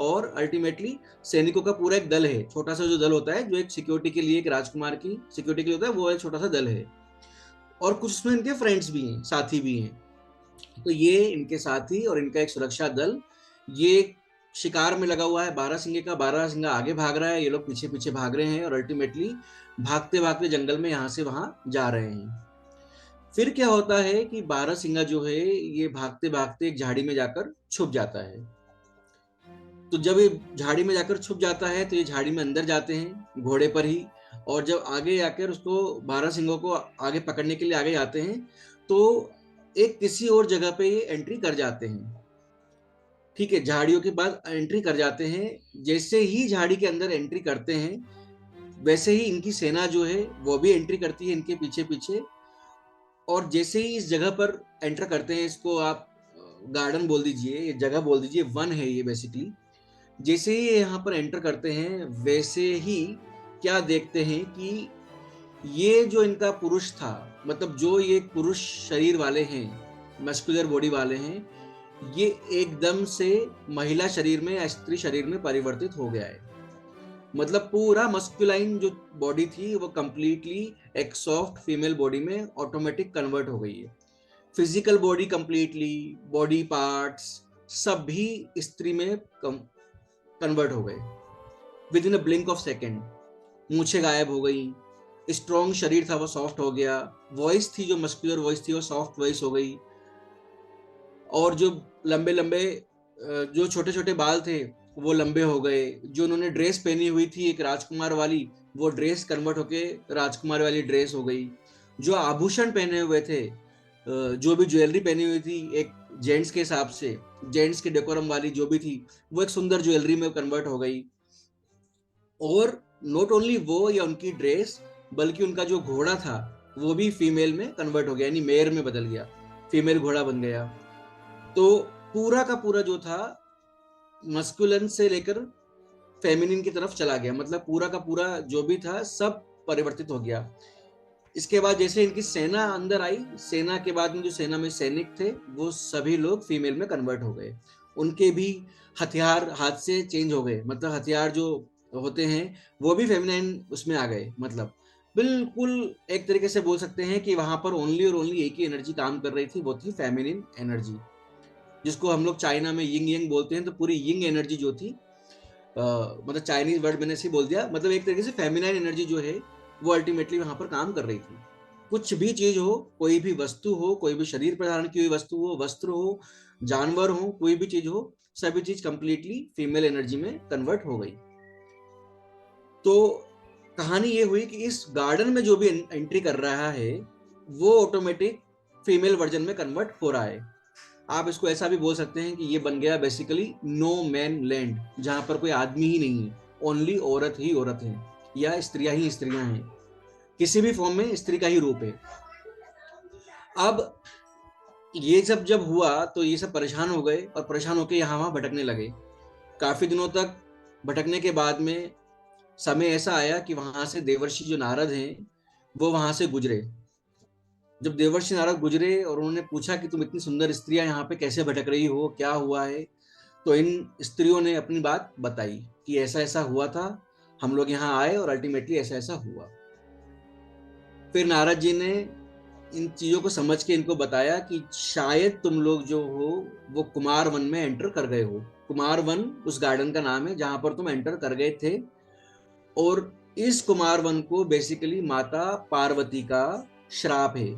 और अल्टीमेटली सैनिकों का पूरा एक दल है, छोटा सा जो दल होता है, जो एक सिक्योरिटी के लिए, एक राजकुमार की सिक्योरिटी के लिए होता है, वो एक छोटा सा दल है। और कुछ उसमें इनके फ्रेंड्स भी हैं, साथी भी हैं। तो ये इनके साथी और इनका एक सुरक्षा दल ये शिकार में लगा हुआ है बारहसिंगे का। बारहसिंगा आगे भाग रहा है, ये लोग पीछे पीछे भाग रहे हैं और अल्टीमेटली भागते भागते जंगल में यहाँ से वहां जा रहे हैं। फिर क्या होता है कि बारहसिंगा जो है ये भागते भागते एक झाड़ी में जाकर छुप जाता है। तो जब ये झाड़ी में जाकर छुप जाता है तो ये झाड़ी में अंदर जाते हैं घोड़े पर ही, और जब आगे आकर उसको बारहसिंगों को आगे पकड़ने के लिए आगे आते हैं तो एक किसी और जगह पे ये एंट्री कर जाते हैं। ठीक है, झाड़ियों के बाद एंट्री कर जाते हैं। जैसे ही झाड़ी के अंदर एंट्री करते हैं वैसे ही इनकी सेना जो है वो भी एंट्री करती है इनके पीछे पीछे। और जैसे ही इस जगह पर एंटर करते हैं, इसको आप गार्डन बोल दीजिए, ये जगह बोल दीजिए, वन है ये बेसिकली। जैसे ही यहाँ पर एंटर करते हैं वैसे ही क्या देखते हैं कि ये जो इनका पुरुष था, मतलब जो ये पुरुष शरीर वाले हैं, मस्कुलर बॉडी वाले हैं, ये एकदम से महिला शरीर में या स्त्री शरीर में परिवर्तित हो गया है। मतलब पूरा मस्कुलाइन जो बॉडी थी वो कंप्लीटली एक सॉफ्ट फीमेल बॉडी में ऑटोमेटिक कन्वर्ट हो गई है। Physical body completely, body parts सभी स्त्री में कन्वर्ट हो गए within a blink of second. मूछें गायब हो गई, स्ट्रॉन्ग शरीर था वो सॉफ्ट हो गया, वॉइस थी जो मस्कुलर वॉइस थी वो सॉफ्ट वॉइस हो गई, और जो लंबे लंबे जो छोटे छोटे बाल थे वो लंबे हो गए। जो उन्होंने ड्रेस पहनी हुई थी एक राजकुमार वाली, वो ड्रेस कन्वर्ट होके राजकुमार वाली ड्रेस हो गई। जो आभूषण पहने हुए थे, जो भी ज्वेलरी पहनी हुई थी एक जेंट्स के हिसाब से, जेंट्स के डेकोरम वाली जो भी थी, वो एक सुंदर ज्वेलरी में कन्वर्ट हो गई। और नॉट ओनली वो या उनकी ड्रेस, बल्कि उनका जो घोड़ा था वो भी फीमेल में कन्वर्ट हो गया, यानी मेयर में बदल गया, फीमेल घोड़ा बन गया। तो पूरा का पूरा जो था मस्कुलिन से लेकर फेमिनिन की तरफ चला गया, मतलब पूरा का पूरा जो भी था सब परिवर्तित हो गया। इसके बाद जैसे इनकी सेना अंदर आई, सेना के बाद में जो सेना में सैनिक थे वो सभी लोग फीमेल में कन्वर्ट हो गए। उनके भी हथियार हाथ से चेंज हो गए, मतलब हथियार जो होते हैं वो भी फेमिनाइन उसमें आ गए। मतलब बिल्कुल एक तरीके से बोल सकते हैं कि वहां पर ओनली और ओनली एक ही एनर्जी काम कर रही थी, वो थी फेमिनिन एनर्जी, जिसको हम लोग चाइना में यिंग यंग बोलते हैं। तो पूरी यिंग एनर्जी जो थी, मतलब चाइनीज वर्ड मैंने ऐसे बोल दिया, मतलब एक तरीके से फेमिनाइन एनर्जी जो है वो अल्टीमेटली वहां पर काम कर रही थी। कुछ भी चीज हो, कोई भी वस्तु हो, कोई भी शरीर पर धारण की हुई वस्तु हो, वस्त्र हो, जानवर हो, कोई भी चीज हो, सभी चीज कंप्लीटली फीमेल एनर्जी में कन्वर्ट हो गई। तो कहानी ये हुई कि इस गार्डन में जो भी एंट्री कर रहा है वो ऑटोमेटिक फीमेल वर्जन में कन्वर्ट हो रहा है। आप इसको ऐसा भी बोल सकते हैं कि ये बन गया बेसिकली नो मैन लैंड, जहां पर कोई आदमी ही नहीं है, ओनली औरत ही औरत है या स्त्रियां ही स्त्रियां हैं, किसी भी फॉर्म में स्त्री का ही रूप है। अब ये सब जब हुआ तो ये सब परेशान हो गए और परेशान होकर यहाँ वहां भटकने लगे। काफी दिनों तक भटकने के बाद में समय ऐसा आया कि वहां से देवर्षि जो नारद हैं वो वहां से गुजरे। जब देवर्षि नारद गुजरे और उन्होंने पूछा कि तुम इतनी सुंदर स्त्रियां यहाँ पे कैसे भटक रही हो, क्या हुआ है, तो इन स्त्रियों ने अपनी बात बताई कि ऐसा ऐसा हुआ था, हम लोग यहाँ आए और अल्टीमेटली ऐसा ऐसा हुआ। फिर नारद जी ने इन चीजों को समझ के इनको बताया कि शायद तुम लोग जो हो वो कुमार वन में एंटर कर गए हो। कुमार वन उस गार्डन का नाम है जहां पर तुम एंटर कर गए थे। और इस कुमार वन को बेसिकली माता पार्वती का श्राप है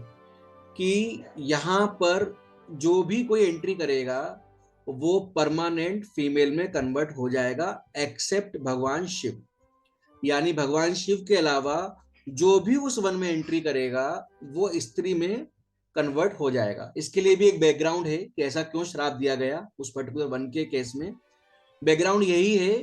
कि यहाँ पर जो भी कोई एंट्री करेगा वो परमानेंट फीमेल में कन्वर्ट हो जाएगा, एक्सेप्ट भगवान शिव। यानी भगवान शिव के अलावा जो भी उस वन में एंट्री करेगा वो स्त्री में कन्वर्ट हो जाएगा। इसके लिए भी एक बैकग्राउंड है कि ऐसा क्यों श्राप दिया गया उस पर्टिकुलर वन के केस में। बैकग्राउंड यही है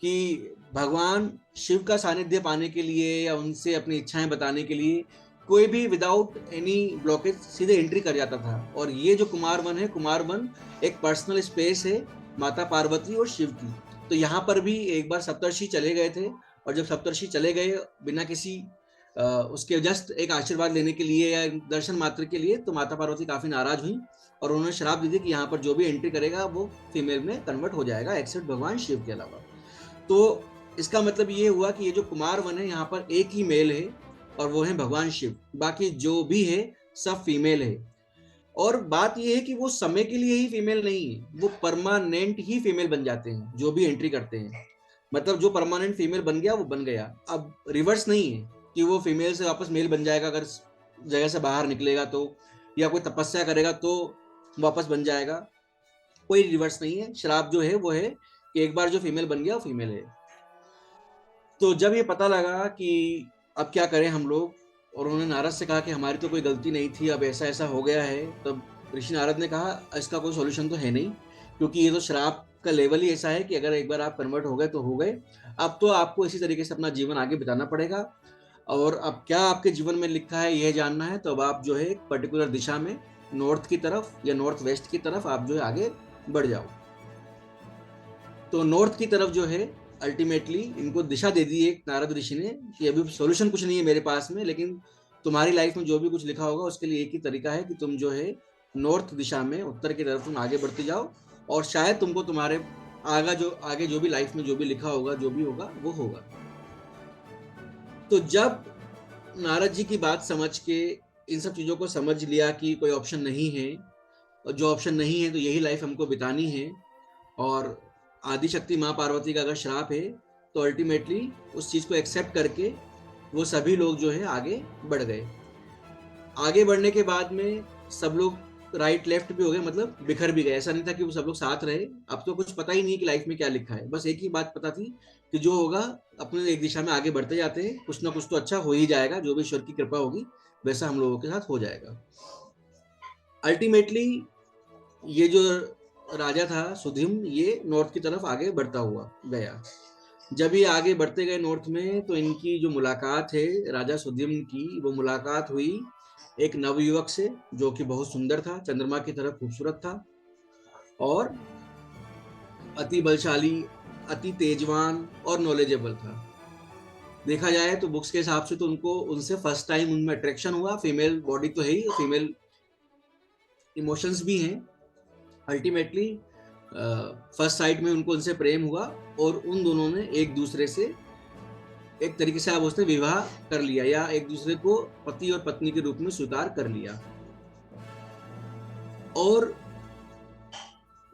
कि भगवान शिव का सानिध्य पाने के लिए या उनसे अपनी इच्छाएं बताने के लिए कोई भी विदाउट एनी ब्लॉकेज सीधे एंट्री कर जाता था। और ये जो कुमार वन है, कुमार वन एक पर्सनल स्पेस है माता पार्वती और शिव की। तो यहाँ पर भी एक बार सप्तर्षि चले गए थे, और जब सप्तर्षि चले गए बिना किसी उसके जस्ट एक आशीर्वाद लेने के लिए या दर्शन मात्र के लिए, तो माता पार्वती काफी नाराज हुई और उन्होंने श्राप दी थी कि यहाँ पर जो भी एंट्री करेगा वो फीमेल में कन्वर्ट हो जाएगा, एक्सेप्ट भगवान शिव के अलावा। तो इसका मतलब ये हुआ कि ये जो कुमार वन है यहाँ पर एक ही मेल है और वो है भगवान शिव, बाकी जो भी है सब फीमेल है। और बात यह है कि वो समय के लिए ही फीमेल नहीं है, वो परमानेंट ही फीमेल बन जाते हैं जो भी एंट्री करते हैं। मतलब जो परमानेंट फीमेल बन गया वो बन गया। अब रिवर्स नहीं है कि वो फीमेल से वापस मेल बन जाएगा अगर जगह से बाहर निकलेगा तो, या कोई तपस्या करेगा तो वापस बन जाएगा। कोई रिवर्स नहीं है। श्राप जो है वो है कि एक बार जो फीमेल बन गया वो फीमेल है। तो जब ये पता लगा कि अब क्या करें हम लोग, और उन्होंने नारद से कहा कि हमारी तो कोई गलती नहीं थी, अब ऐसा ऐसा हो गया है, तब ऋषि नारद ने कहा इसका कोई सॉल्यूशन तो है नहीं, क्योंकि ये तो श्राप का लेवल ही ऐसा है कि अगर एक बार आप कन्वर्ट हो गए तो हो गए। अब तो आपको इसी तरीके से अपना जीवन आगे बिताना पड़ेगा, और अब क्या आपके जीवन में लिखा है यह जानना है, तो अब आप जो है एक पर्टिकुलर दिशा में नॉर्थ की तरफ या नॉर्थ वेस्ट की तरफ आप जो है आगे बढ़ जाओ। तो नॉर्थ की तरफ जो है अल्टीमेटली इनको दिशा दे दी एक नारद ऋषि ने कि अभी सॉल्यूशन कुछ नहीं है मेरे पास में, लेकिन तुम्हारी लाइफ में जो भी कुछ लिखा होगा उसके लिए एक ही तरीका है कि तुम जो है नॉर्थ दिशा में, उत्तर की तरफ तुम आगे बढ़ते जाओ, और शायद तुमको तुम्हारे आगे जो भी लाइफ में जो भी लिखा होगा, जो भी होगा वो होगा। तो जब नारद जी की बात समझ के इन सब चीजों को समझ लिया कि कोई ऑप्शन नहीं है, और जो ऑप्शन नहीं है तो यही लाइफ हमको बितानी है, और आदि शक्ति माँ पार्वती का अगर श्राप है, तो अल्टीमेटली उस चीज को एक्सेप्ट करके वो सभी लोग जो है आगे बढ़ गए। आगे बढ़ने के बाद में सब लोग राइट लेफ्ट भी हो गए, मतलब बिखर भी गए। ऐसा नहीं था कि वो सब लोग साथ रहे। अब तो कुछ पता ही नहीं कि लाइफ में क्या लिखा है, बस एक ही बात पता थी कि जो होगा अपने एक दिशा में आगे बढ़ते जाते हैं, कुछ ना कुछ तो अच्छा हो ही जाएगा, जो भी ईश्वर की कृपा होगी वैसा हम लोगों के साथ हो जाएगा। अल्टीमेटली ये जो राजा था सुधिम, ये नॉर्थ की तरफ आगे बढ़ता हुआ गया। जब ये आगे बढ़ते गए नॉर्थ में, तो इनकी जो मुलाकात है राजा सुधिम की, वो मुलाकात हुई एक नवयुवक से जो कि बहुत सुंदर था, चंद्रमा की तरह खूबसूरत था, और अति बलशाली, अति तेजवान और नॉलेजेबल था। देखा जाए तो बुक्स के हिसाब से तो उनको उनसे फर्स्ट टाइम उनमें अट्रैक्शन हुआ। फीमेल बॉडी तो है ही, फीमेल इमोशंस भी हैं। अल्टीमेटली फर्स्ट साइट में उनको उनसे प्रेम हुआ, और उन दोनों ने एक दूसरे से एक तरीके से आप उसने विवाह कर लिया, या एक दूसरे को पति और पत्नी के रूप में स्वीकार कर लिया। और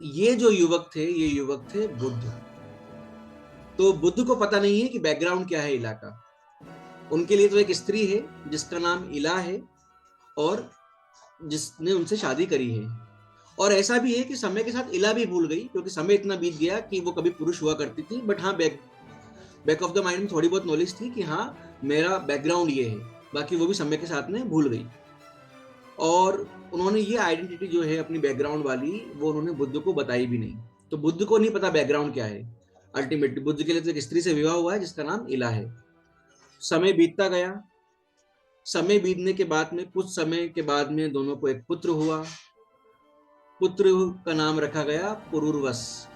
ये जो युवक थे, ये युवक थे बुद्ध। तो बुद्ध को पता नहीं है कि बैकग्राउंड क्या है इला का। उनके लिए तो एक स्त्री है जिसका नाम इला है, और जिसने उनसे शादी करी है। और ऐसा भी है कि समय के साथ इला भी भूल गई, क्योंकि समय इतना बीत गया कि वो कभी पुरुष हुआ करती थी, बट हाँ बैक ऑफ द माइंड में थोड़ी बहुत नॉलेज थी कि हाँ मेरा बैकग्राउंड ये है। बाकी वो भी समय के साथ में भूल गई, और उन्होंने ये आइडेंटिटी जो है अपनी बैकग्राउंड वाली, वो उन्होंने बुद्ध को बताई भी नहीं। तो बुद्ध को नहीं पता बैकग्राउंड क्या है। अल्टीमेटली बुद्ध के लिए तो एक स्त्री से विवाह हुआ है जिसका नाम इला है। समय बीतता गया। समय बीतने के बाद में, कुछ समय के बाद में, दोनों को एक पुत्र हुआ। पुत्र का नाम रखा गया पुरुरवस।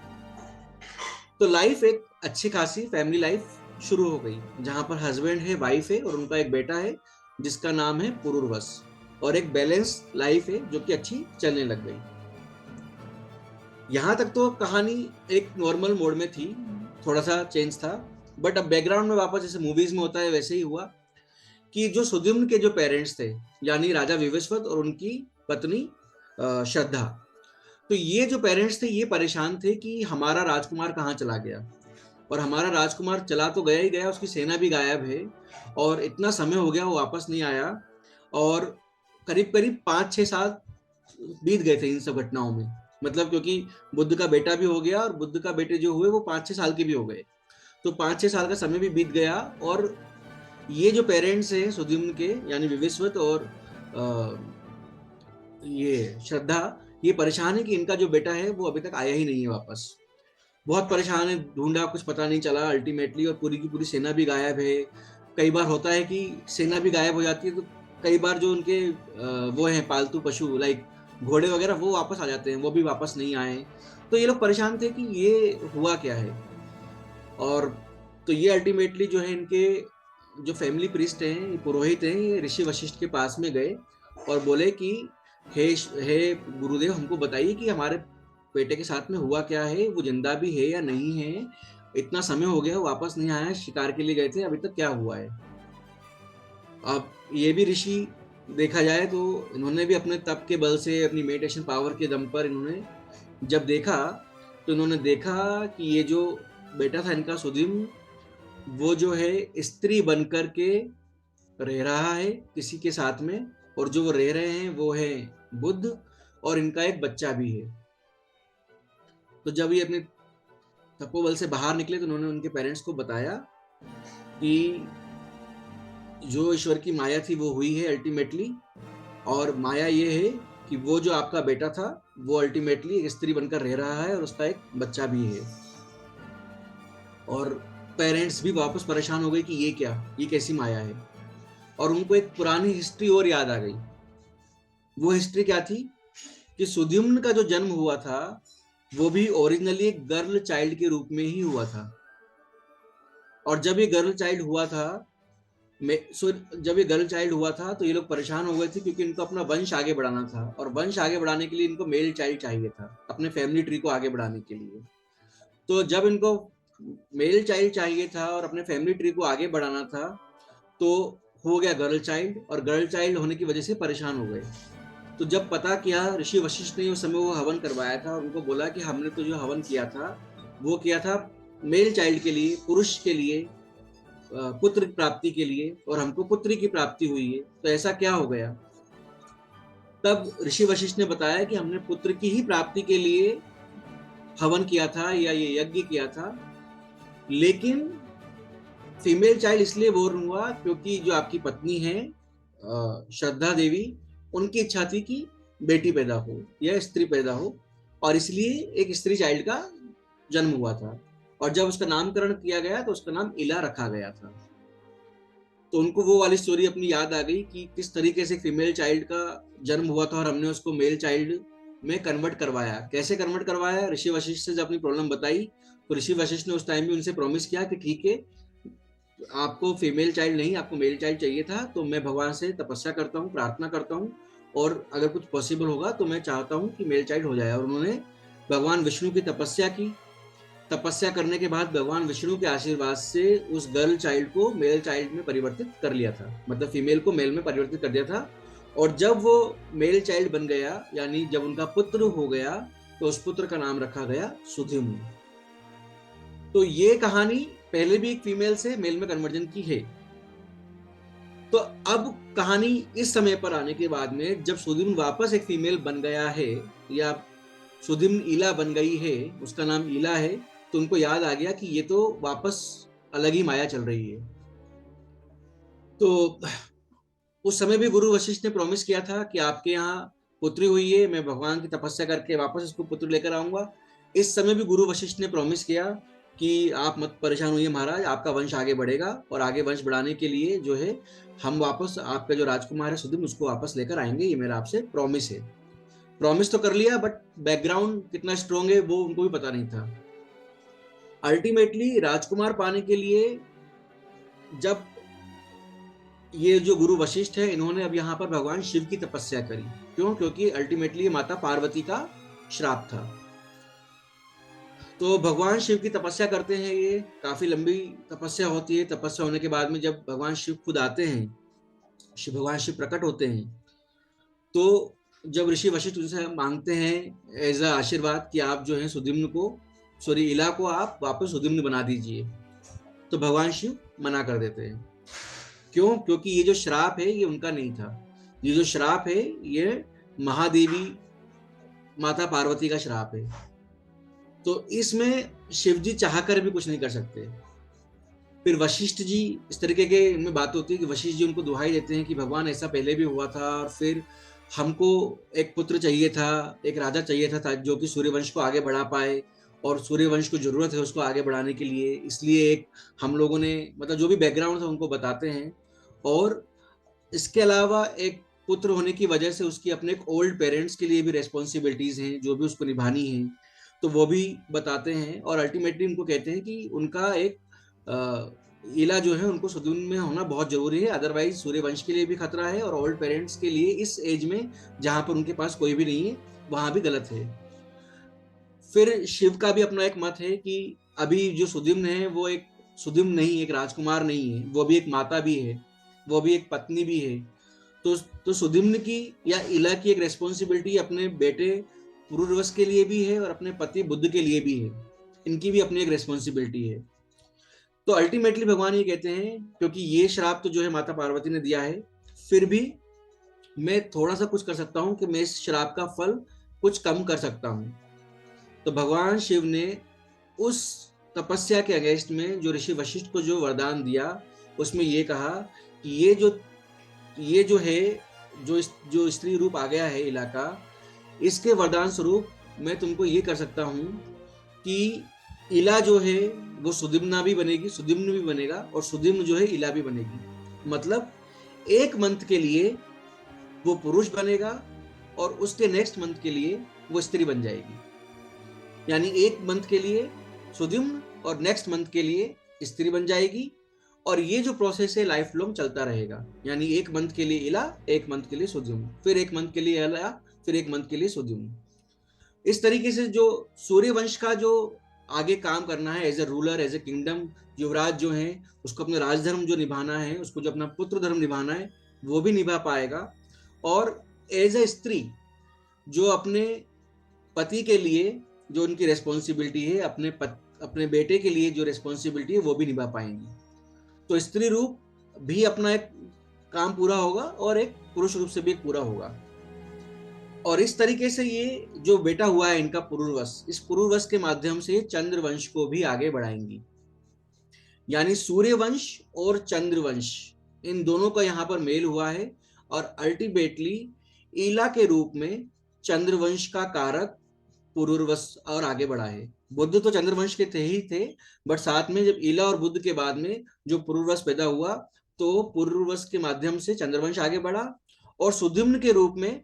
तो लाइफ एक अच्छी खासी फैमिली लाइफ शुरू हो गई, जहां पर हस्बैंड है, वाइफ है, और उनका एक बेटा है जिसका नाम है पुरुरवस। और एक बैलेंस लाइफ है जो कि अच्छी चलने लग गई। यहां तक तो कहानी एक नॉर्मल मोड में थी, थोड़ा सा चेंज था। बट अब बैकग्राउंड में वापस जैसे मूवीज में होता है वैसे ही हुआ कि जो सुद्युम्न के जो पेरेंट्स थे, यानी राजा विवस्वत और उनकी पत्नी श्रद्धा, तो ये जो पेरेंट्स थे ये परेशान थे कि हमारा राजकुमार कहाँ चला गया। और हमारा राजकुमार चला तो गया ही गया, उसकी सेना भी गायब है, और इतना समय हो गया वो वापस नहीं आया। और करीब करीब 5-6 साल बीत गए थे इन सब घटनाओं में। मतलब क्योंकि बुद्ध का बेटा भी हो गया, और बुद्ध का बेटे जो हुए वो 5-6 साल के भी हो गए। तो 5-6 साल का समय भी बीत गया, और ये जो पेरेंट्स हैं सुद्युम्न के, यानी विवस्वत और ये श्रद्धा, ये परेशान है कि इनका जो बेटा है वो अभी तक आया ही नहीं है वापस। बहुत परेशान है, ढूंढा कुछ पता नहीं चला अल्टीमेटली, और पूरी की पूरी सेना भी गायब है। कई बार होता है कि सेना भी गायब हो जाती है, तो कई बार जो उनके वो हैं पालतू पशु लाइक घोड़े वगैरह, वो वापस आ जाते हैं, वो भी वापस नहीं आए। तो ये लोग परेशान थे कि ये हुआ क्या है। और तो ये अल्टीमेटली जो है इनके जो फैमिली प्रीस्ट हैं, पुरोहित हैं, ये ऋषि वशिष्ठ के पास में गए और बोले कि हे गुरुदेव, हमको बताइए कि हमारे बेटे के साथ में हुआ क्या है, वो जिंदा भी है या नहीं है, इतना समय हो गया वापस नहीं आया, शिकार के लिए गए थे, अभी तक क्या हुआ है। अब ये भी ऋषि देखा जाए तो इन्होंने भी अपने तप के बल से, अपनी मेडिटेशन पावर के दम पर इन्होंने जब देखा, तो इन्होंने देखा कि ये जो बेटा था इनका सुधिम, वो जो है स्त्री बनकर के रह रहा है किसी के साथ में, और जो वो रह रहे हैं वो है बुद्ध, और इनका एक बच्चा भी है। तो जब ये अपने तपोबल से बाहर निकले तो उन्होंने उनके पेरेंट्स को बताया कि जो ईश्वर की माया थी वो हुई है अल्टीमेटली, और माया ये है कि वो जो आपका बेटा था वो अल्टीमेटली एक स्त्री बनकर रह रहा है और उसका एक बच्चा भी है। और पेरेंट्स भी वापस परेशान हो गए कि ये क्या, ये कैसी माया है, और उनको एक पुरानी हिस्ट्री और याद आ गई। वो हिस्ट्री क्या थी कि सुद्युम्न का जो जन्म हुआ था वो भी ओरिजिनली एक गर्ल चाइल्ड के रूप में ही हुआ था। और जब ये गर्ल चाइल्ड हुआ था, जब ये गर्ल चाइल्ड हुआ था तो ये लोग परेशान हो गए थे, क्योंकि इनको अपना वंश आगे बढ़ाना था, और वंश आगे बढ़ाने के लिए इनको मेल चाइल्ड चाहिए था अपने फैमिली ट्री को आगे बढ़ाने के लिए। तो जब इनको मेल चाइल्ड चाहिए था और अपने फैमिली ट्री को आगे बढ़ाना था, तो हो गया गर्ल चाइल्ड, और गर्ल चाइल्ड होने की वजह से परेशान हो गए। तो जब पता किया, ऋषि वशिष्ठ ने उस समय वो हवन करवाया था, और उनको बोला कि हमने तो जो हवन किया था वो किया था मेल चाइल्ड के लिए, पुरुष के लिए, पुत्र प्राप्ति के लिए, और हमको पुत्री की प्राप्ति हुई है, तो ऐसा क्या हो गया। तब ऋषि वशिष्ठ ने बताया कि हमने पुत्र की ही प्राप्ति के लिए हवन किया था या ये यज्ञ किया था, लेकिन फीमेल चाइल्ड इसलिए बोर्न हुआ क्योंकि जो आपकी पत्नी है श्रद्धा देवी, उनकी इच्छा थी कि बेटी पैदा हो या स्त्री पैदा हो, और इसलिए एक स्त्री चाइल्ड का जन्म हुआ था। और जब उसका नामकरण किया गया तो उसका नाम इला रखा गया था। तो उनको वो वाली स्टोरी अपनी याद आ गई कि किस तरीके से फीमेल चाइल्ड का जन्म हुआ था और हमने उसको मेल चाइल्ड में कन्वर्ट करवाया। कैसे कन्वर्ट करवाया, ऋषि वशिष्ठ से जब अपनी प्रॉब्लम बताई तो ऋषि वशिष्ठ ने उस टाइम भी उनसे प्रॉमिस किया कि ठीक है, आपको फीमेल चाइल्ड नहीं, आपको मेल चाइल्ड चाहिए था, तो मैं भगवान से तपस्या करता हूँ, प्रार्थना करता हूँ, और अगर कुछ पॉसिबल होगा तो मैं चाहता हूँ कि मेल चाइल्ड हो जाए। और उन्होंने भगवान विष्णु की तपस्या की। तपस्या करने के बाद भगवान विष्णु के आशीर्वाद से उस गर्ल चाइल्ड को मेल चाइल्ड में परिवर्तित कर लिया था, मतलब फीमेल को मेल में परिवर्तित कर दिया था। और जब वो मेल चाइल्ड बन गया, यानी जब उनका पुत्र हो गया, तो उस पुत्र का नाम रखा गया सुद्युम्न। तो ये कहानी पहले भी एक फीमेल से मेल में कन्वर्जन की है। तो अब कहानी इस समय पर आने के बाद में जब सुद्युम्न वापस एक फीमेल बन गया है, या सुद्युम्न ईला बन गई है, उसका नाम ईला है, तो उनको याद आ गया कि ये तो वापस अलग ही माया चल रही है। तो उस समय भी गुरु वशिष्ठ ने प्रॉमिस किया था कि आपके यहाँ पुत्री हुई है, मैं भगवान की तपस्या करके वापस इसको पुत्र लेकर आऊंगा। इस समय भी गुरु वशिष्ठ ने प्रॉमिस किया कि आप मत परेशान होइए महाराज, आपका वंश आगे बढ़ेगा, और आगे वंश बढ़ाने के लिए जो है हम वापस आपका जो राजकुमार है सुद्युम्न, उसको वापस लेकर आएंगे, ये मेरा आपसे प्रॉमिस है। प्रॉमिस तो कर लिया, बट बैकग्राउंड कितना स्ट्रॉन्ग है वो उनको भी पता नहीं था। अल्टीमेटली राजकुमार पाने के लिए जब ये जो गुरु वशिष्ठ है, इन्होंने अब यहाँ पर भगवान शिव की तपस्या करी। क्यों? क्योंकि अल्टीमेटली माता पार्वती का श्राप था। तो भगवान शिव की तपस्या करते हैं, ये काफी लंबी तपस्या होती है। तपस्या होने के बाद में जब भगवान शिव खुद आते हैं, भगवान शिव प्रकट होते हैं, तो जब ऋषि वशिष्ठ उनसे मांगते हैं एज अ आशीर्वाद कि आप जो है सुद्युम्न को, सॉरी इला को आप वापस सुद्युम्न बना दीजिए, तो भगवान शिव मना कर देते हैं। क्यों? क्योंकि ये जो श्राप है ये उनका नहीं था, ये जो श्राप है ये महादेवी माता पार्वती का श्राप है। तो इसमें शिव जी चाहकर भी कुछ नहीं कर सकते। फिर वशिष्ठ जी, इस तरीके के इनमें बात होती है कि वशिष्ठ जी उनको दुहाई देते हैं कि भगवान ऐसा पहले भी हुआ था, और फिर हमको एक पुत्र चाहिए था, एक राजा चाहिए था जो कि सूर्यवंश को आगे बढ़ा पाए, और सूर्यवंश को जरूरत है उसको आगे बढ़ाने के लिए, इसलिए एक हम लोगों ने, मतलब जो भी बैकग्राउंड था उनको बताते हैं। और इसके अलावा एक पुत्र होने की वजह से उसकी अपने एक ओल्ड पेरेंट्स के लिए भी रेस्पॉन्सिबिलिटीज हैं जो भी उसको निभानी है, तो वो भी बताते हैं। और अल्टीमेटली उनको कहते हैं कि उनका एक इला जो है उनको सुद्युम्न में होना बहुत जरूरी है, अदरवाइज सूर्यवंश के लिए भी खतरा है, और ओल्ड पेरेंट्स के लिए इस एज में जहां पर उनके पास कोई भी नहीं है वहां भी गलत है। फिर शिव का भी अपना एक मत है कि अभी जो सुद्युम्न है वो एक सुद्युम्न नहीं, एक राजकुमार नहीं है, वो भी एक माता भी है, वो भी एक पत्नी भी है। तो तो सुदिम्न की या इला की एक रेस्पॉन्सिबिलिटी अपने बेटे पुरुरवस के लिए भी है और अपने पति बुद्ध के लिए भी है, इनकी भी अपनी एक रेस्पॉन्सिबिलिटी है। तो अल्टीमेटली भगवान ये कहते हैं, क्योंकि ये श्राप तो जो है माता पार्वती ने दिया है, फिर भी मैं थोड़ा सा कुछ कर सकता हूँ कि मैं इस श्राप का फल कुछ कम कर सकता हूँ। तो भगवान शिव ने उस तपस्या के अगेंस्ट में जो ऋषि वशिष्ठ को जो वरदान दिया, उसमें ये कहा कि ये जो है, जो स्त्री रूप आ गया है इलाका, इसके वरदान स्वरूप मैं तुमको ये कर सकता हूँ कि इला जो है वो सुदिम्ना भी बनेगी, सुदिम्न भी बनेगा, और सुदिम्न जो है इला भी बनेगी। मतलब एक मंथ के लिए वो पुरुष बनेगा और उसके नेक्स्ट मंथ के लिए वो स्त्री बन जाएगी। यानी एक मंथ के लिए सुदिम्न और नेक्स्ट मंथ के लिए स्त्री बन जाएगी, और ये जो प्रोसेस है लाइफ लॉन्ग चलता रहेगा। यानी एक मंथ के लिए इला, एक मंथ के लिए सुदिम्न, फिर एक मंथ के लिए इला, फिर एक मंथ के लिए सुदिम्न। इस तरीके से जो सूर्य वंश का जो आगे काम करना है as a ruler, as a kingdom, युवराज जो है उसको अपना राजधर्म जो निभाना है, उसको जो अपना पुत्र धर्म निभाना है वो भी निभा पाएगा। और एज ए स्त्री जो अपने पति के लिए जो उनकी रेस्पॉन्सिबिलिटी है, अपने बेटे के लिए जो रेस्पॉन्सिबिलिटी है वो भी निभा पाएंगी। तो स्त्री रूप भी अपना एक काम पूरा होगा और एक पुरुष रूप से भी एक पूरा होगा। और इस तरीके से ये जो बेटा हुआ है इनका पुरुरवस, इस पुरुरवस के माध्यम से चंद्रवंश को भी आगे बढ़ाएंगी। यानी सूर्यवंश और चंद्रवंश, इन दोनों का यहाँ पर मेल हुआ है, और अल्टीमेटली ईला के रूप में चंद्रवंश का कारक पुरुरवस और आगे बढ़ा है। बुद्ध तो चंद्रवंश के थे ही थे, बट साथ में जब ईला और बुद्ध के बाद में जो पुरुरवस पैदा हुआ, तो पुरुरवस के माध्यम से चंद्रवंश आगे बढ़ा, और सुदिम्न के रूप में,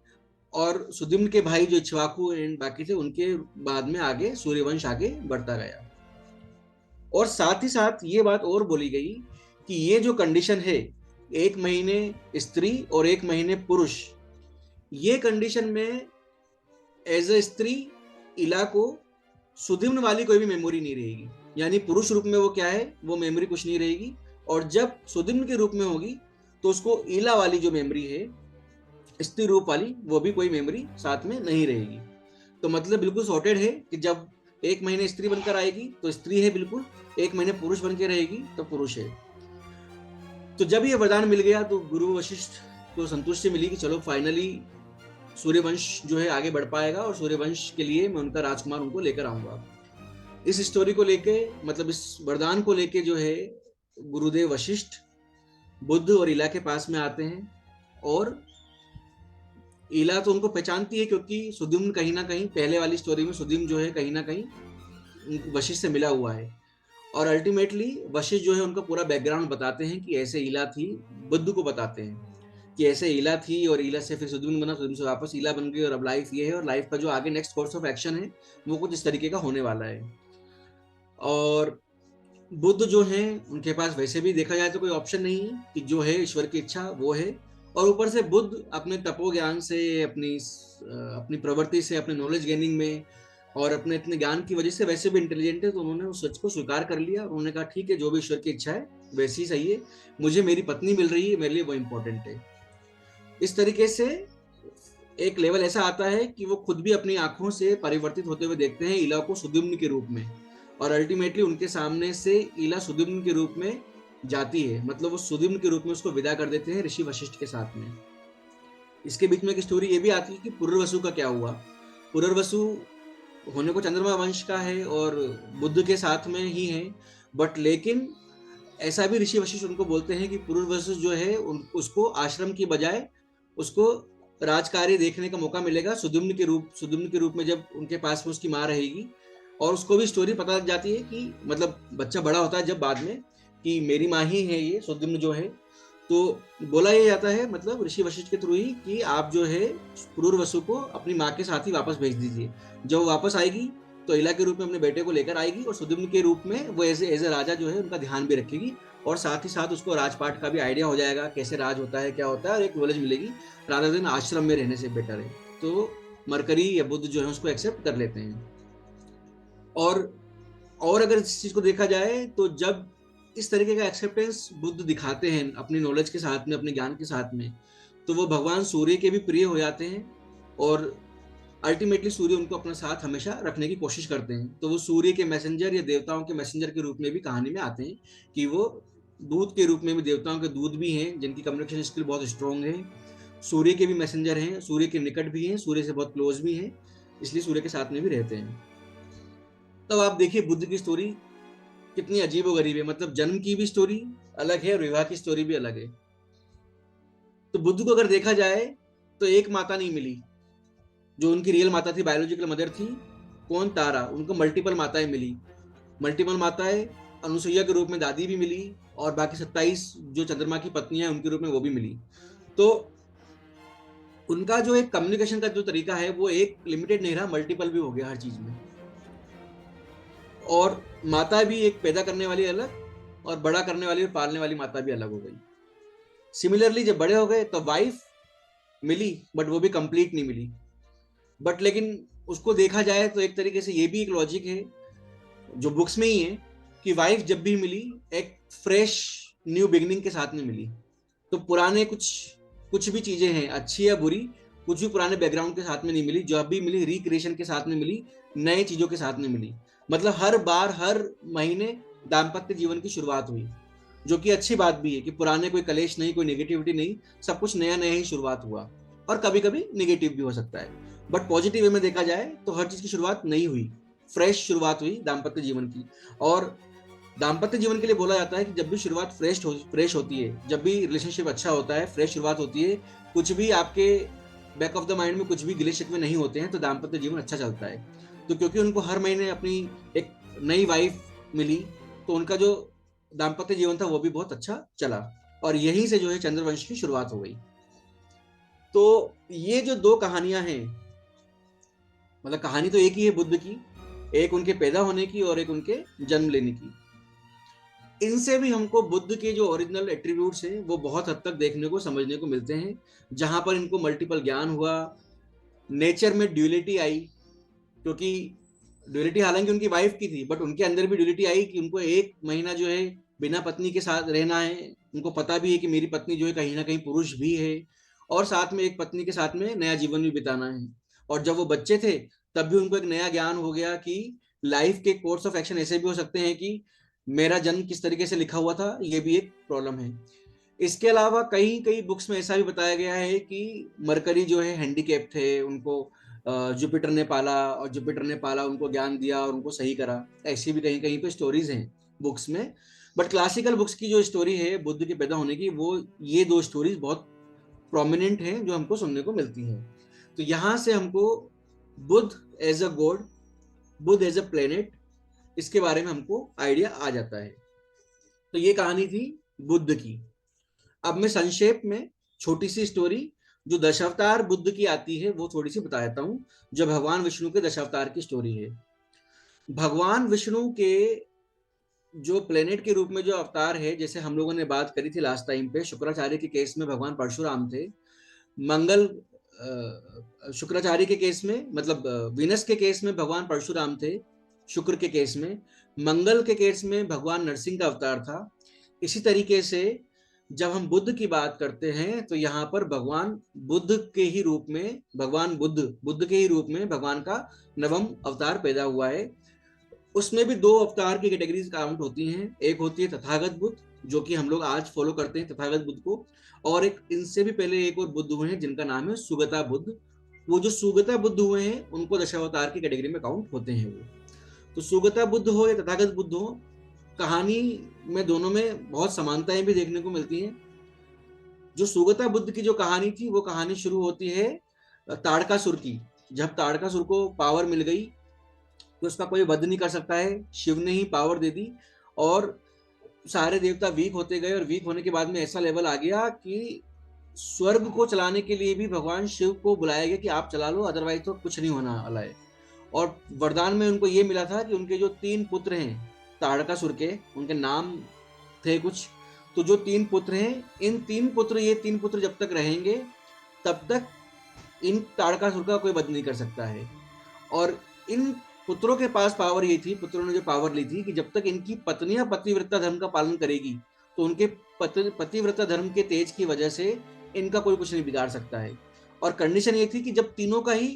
और सुदिम्न के भाई जो इक्ष्वाकु एंड बाकी थे उनके बाद में आगे सूर्यवंश आगे बढ़ता गया। और साथ ही साथ ये बात और बोली गई कि ये जो कंडीशन है, एक महीने स्त्री और एक महीने पुरुष, ये कंडीशन में एज ए स्त्री इला को सुदिम्न वाली कोई भी मेमोरी नहीं रहेगी। यानी पुरुष रूप में वो क्या है, वो मेमोरी कुछ नहीं रहेगी, और जब सुदिम्न के रूप में होगी तो उसको इला वाली जो मेमोरी है, स्त्री रूप वाली, वो भी कोई मेमोरी साथ में नहीं रहेगी। तो मतलब बिल्कुल सॉर्टेड है कि जब एक महीने स्त्री बनकर आएगी तो स्त्री है बिल्कुल, एक महीने पुरुष बन के रहेगी तो पुरुष है। तो जब ये वरदान मिल गया तो गुरु वशिष्ठ को संतुष्टि मिली कि चलो फाइनली सूर्यवंश जो है आगे बढ़ पाएगा, और सूर्यवंश के लिए मैं उनका राजकुमार उनको लेकर आऊंगा। इस स्टोरी को लेके, मतलब इस वरदान को लेके जो है गुरुदेव वशिष्ठ बुद्ध और इला के पास में आते हैं, और इला तो उनको पहचानती है क्योंकि सुदिम्न कहीं ना कहीं, पहले वाली स्टोरी में सुदिम्न जो है कहीं ना कहीं वशिष्ठ से मिला हुआ है। और अल्टीमेटली वशिष्ठ जो है उनका पूरा बैकग्राउंड बताते हैं कि ऐसे इला थी, बुद्ध को बताते हैं कि ऐसे इला थी, और इला से फिर सुदिम्न बना, सुदिम्न से वापस इला बन गई, और अब लाइफ ये है, और लाइफ का जो आगे नेक्स्ट कोर्स ऑफ एक्शन है वो कुछ इस तरीके का होने वाला है। और बुद्ध जो है उनके पास वैसे भी देखा जाए तो कोई ऑप्शन नहीं है, कि जो है ईश्वर की इच्छा वो है, और ऊपर से बुद्ध अपने तपो ज्ञान से, अपनी प्रवृत्ति से, अपने नॉलेज गेनिंग में और अपने इतने ज्ञान की वजह से वैसे भी इंटेलिजेंट है, तो उन्होंने उस सच को स्वीकार कर लिया। उन्होंने कहा ठीक है, जो भी ईश्वर की इच्छा है वैसी ही सही है, मुझे मेरी पत्नी मिल रही है, मेरे लिए वो इम्पोर्टेंट है। इस तरीके से एक लेवल ऐसा आता है कि वो खुद भी अपनी आंखों से परिवर्तित होते हुए देखते हैं इला को सुदिम्न के रूप में, और अल्टीमेटली उनके सामने से इला सुदिम्न के रूप में जाती है। मतलब वो सुदिम्न के रूप में उसको विदा कर देते हैं ऋषि वशिष्ठ के साथ में। इसके बीच में एक स्टोरी ये भी आती है कि पुनर्वसु का क्या हुआ। पुनर्वसु होने को चंद्रमा वंश का है और बुद्ध के साथ में ही है, बट लेकिन ऐसा भी ऋषि वशिष्ठ उनको बोलते हैं कि पुनर्वसु जो है उसको आश्रम की बजाय उसको राजकार्य देखने का मौका मिलेगा सुदिम्न के रूप में, जब उनके पास में उसकी माँ रहेगी। और उसको भी स्टोरी पता लग जाती है कि मतलब बच्चा बड़ा होता है जब बाद में, कि मेरी माँ ही है ये सुदिम्न जो है। तो बोला ये जाता है मतलब ऋषि वशिष्ठ के थ्रू ही कि आप जो है पुनर्वसु को अपनी माँ के साथ ही वापस भेज दीजिए। जब वो वापस आएगी तो इला के रूप में अपने बेटे को लेकर आएगी, और सुदिम्न के रूप में वो एज ए राजा जो है उनका ध्यान भी रखेगी, और साथ ही साथ उसको राजपाट का भी आइडिया हो जाएगा कैसे राज होता है, क्या होता है, और एक नॉलेज मिलेगी राधा दिन आश्रम में रहने से बेटर है। तो मरकरी या बुद्ध जो है उसको एक्सेप्ट कर लेते हैं। और अगर इस चीज को देखा जाए तो जब इस तरीके का एक्सेप्टेंस बुद्ध दिखाते हैं अपनी नॉलेज के साथ में, अपने ज्ञान के साथ में, तो वो भगवान सूर्य के भी प्रिय हो जाते हैं और अल्टीमेटली सूर्य उनको अपना साथ हमेशा रखने की कोशिश करते हैं। तो वो सूर्य के मैसेंजर या देवताओं के मैसेंजर के रूप में भी कहानी में आते हैं कि वो दूत के रूप में भी, देवताओं के दूत भी हैं जिनकी कम्युनिकेशन स्किल बहुत स्ट्रॉन्ग है। सूर्य के भी मैसेंजर हैं, सूर्य के निकट भी हैं, सूर्य से बहुत क्लोज भी हैं, इसलिए सूर्य के साथ में भी रहते हैं। तब आप देखिए बुद्ध की स्टोरी कितनी अजीब व गरीब है। मतलब जन्म की भी स्टोरी अलग है और विवाह की स्टोरी भी अलग है। तो बुद्ध को अगर देखा जाए तो एक माता नहीं मिली जो उनकी रियल माता थी, बायोलॉजिकल मदर थी। कौन? तारा। उनको मल्टीपल माताएं मिली। मल्टीपल माताएं, अनुसुईया के रूप में दादी भी मिली और बाकी 27 जो चंद्रमा की पत्नियां उनके रूप में वो भी मिली। तो उनका जो एक कम्युनिकेशन का जो तरीका है वो एक लिमिटेड नहीं रहा, मल्टीपल भी हो गया हर चीज में। और माता भी एक पैदा करने वाली अलग और बड़ा करने वाली और पालने वाली माता भी अलग हो गई। सिमिलरली जब बड़े हो गए तो वाइफ मिली, बट वो भी कंप्लीट नहीं मिली। बट लेकिन उसको देखा जाए तो एक तरीके से ये भी एक लॉजिक है जो बुक्स में ही है कि वाइफ जब भी मिली एक फ्रेश न्यू बिगनिंग के साथ में मिली। तो पुराने कुछ कुछ भी चीजें हैं अच्छी या बुरी, कुछ भी पुराने बैकग्राउंड के साथ में नहीं मिली। जो अभी मिली रिक्रिएशन के साथ में मिली, नए चीजों के साथ में मिली। मतलब हर बार हर महीने दाम्पत्य जीवन की शुरुआत हुई, जो कि अच्छी बात भी है कि पुराने कोई कलेश नहीं, कोई नेगेटिविटी नहीं, सब कुछ नया नया ही शुरुआत हुआ। और कभी कभी नेगेटिव भी हो सकता है, बट पॉजिटिव वे में देखा जाए तो हर चीज की शुरुआत नई हुई, फ्रेश शुरुआत हुई दाम्पत्य जीवन की। और दाम्पत्य जीवन के लिए बोला जाता है कि जब भी शुरुआत फ्रेश होती है, जब भी रिलेशनशिप अच्छा होता है, फ्रेश शुरुआत होती है, कुछ भी आपके बैक ऑफ द माइंड में कुछ भी गिले शिकवे नहीं होते हैं, तो दाम्पत्य जीवन अच्छा चलता है। तो क्योंकि उनको हर महीने अपनी एक नई वाइफ मिली, तो उनका जो दाम्पत्य जीवन था वो भी बहुत अच्छा चला और यहीं से जो है चंद्रवंश की शुरुआत हो गई। तो ये जो दो कहानियां हैं, मतलब कहानी तो एक ही है बुद्ध की, एक उनके पैदा होने की और एक उनके जन्म लेने की। इनसे भी हमको बुद्ध के जो ओरिजिनल एट्रीब्यूट्स हैं वो बहुत हद तक देखने को समझने को मिलते हैं। जहां पर इनको मल्टीपल ज्ञान हुआ, नेचर में ड्यूलिटी आई, क्योंकि ड्यूलिटी हालांकि उनकी वाइफ की थी, बट उनके अंदर भी ड्यूलिटी आई कि उनको एक महीना जो है बिना पत्नी के साथ रहना है। उनको पता भी है कि मेरी पत्नी जो है कहीं ना कहीं पुरुष भी है, और साथ में एक पत्नी के साथ में नया जीवन भी बिताना है। और जब वो बच्चे थे तब भी उनको एक नया ज्ञान हो गया कि लाइफ के कोर्स ऑफ एक्शन ऐसे भी हो सकते हैं कि मेरा जन्म किस तरीके से लिखा हुआ था ये भी एक प्रॉब्लम है। इसके अलावा कई कई बुक्स में ऐसा भी बताया गया है कि मरकरी जो है हैंडीकैप थे, उनको जुपिटर ने पाला और जुपिटर ने पाला उनको ज्ञान दिया और उनको सही करा। ऐसी भी कहीं कहीं पे स्टोरीज हैं बुक्स में। बट क्लासिकल बुक्स की जो स्टोरी है बुद्ध के पैदा होने की, वो ये दो स्टोरीज बहुत प्रोमिनेंट हैं जो हमको सुनने को मिलती हैं। तो यहाँ से हमको Buddha as a god, Buddha as a planet, इसके बारे में हमको आइडिया आ जाता है। तो ये कहानी थी बुद्ध की। अब मैं संक्षेप में छोटी सी स्टोरी जो दशावतार बुद्ध की आती है वो थोड़ी सी बता देता हूँ, जो भगवान विष्णु के दशावतार की स्टोरी है। भगवान विष्णु के जो प्लेनेट के रूप में जो अवतार है, जैसे हम लोगों ने बात करी थी लास्ट टाइम पे, शुक्राचार्य के केस में भगवान परशुराम थे। मंगल शुक्राचार्य के केस में, मतलब वीनस के केस में भगवान परशुराम थे। शुक्र के केस में, मंगल के केस में भगवान नरसिंह का अवतार था। इसी तरीके से जब हम बुद्ध की बात करते हैं तो यहाँ पर भगवान बुद्ध के ही रूप में, भगवान बुद्ध के ही रूप में भगवान का नवम अवतार पैदा हुआ है। उसमें भी दो अवतार की कैटेगरीज काउंट होती हैं। एक होती है तथागत बुद्ध, जो कि हम लोग आज फॉलो करते हैं तथागत बुद्ध को, और एक इनसे भी पहले एक और बुद्ध हुए हैं जिनका नाम है सुगता बुद्ध। वो जो सुगता बुद्ध हुए हैं उनको दशावतार की कैटेगरी में काउंट होते हैं वो। तो सुगता बुद्ध हो या तथागत बुद्ध हो, कहानी में दोनों में बहुत समानताएं भी देखने को मिलती हैं। जो सुगता बुद्ध की जो कहानी थी वो कहानी शुरू होती है ताड़कासुर की। जब ताड़कासुर को पावर मिल गई तो उसका कोई वध नहीं कर सकता है, शिव ने ही पावर दे दी और सारे देवता वीक होते गए। और वीक होने के बाद में ऐसा लेवल आ गया कि स्वर्ग को चलाने के लिए भी भगवान शिव को बुलाया गया कि आप चला लो, अदरवाइज तो कुछ नहीं होने वाला है। और वरदान में उनको ये मिला था कि उनके जो 3 पुत्र हैं ताड़कासुर के, उनके नाम थे कुछ, तो जो 3 पुत्र हैं, इन 3 पुत्र, ये 3 पुत्र जब तक रहेंगे तब तक इन ताड़कासुर का कोई वध नहीं कर सकता है। और इन पुत्रों के पास पावर ये थी, पुत्रों ने जो पावर ली थी कि जब तक इनकी पत्नियां पतिव्रता धर्म का पालन करेगी तो उनके पतिव्रता धर्म के तेज की वजह से इनका कोई कुछ नहीं बिगाड़ सकता है। और कंडीशन ये थी कि जब तीनों का ही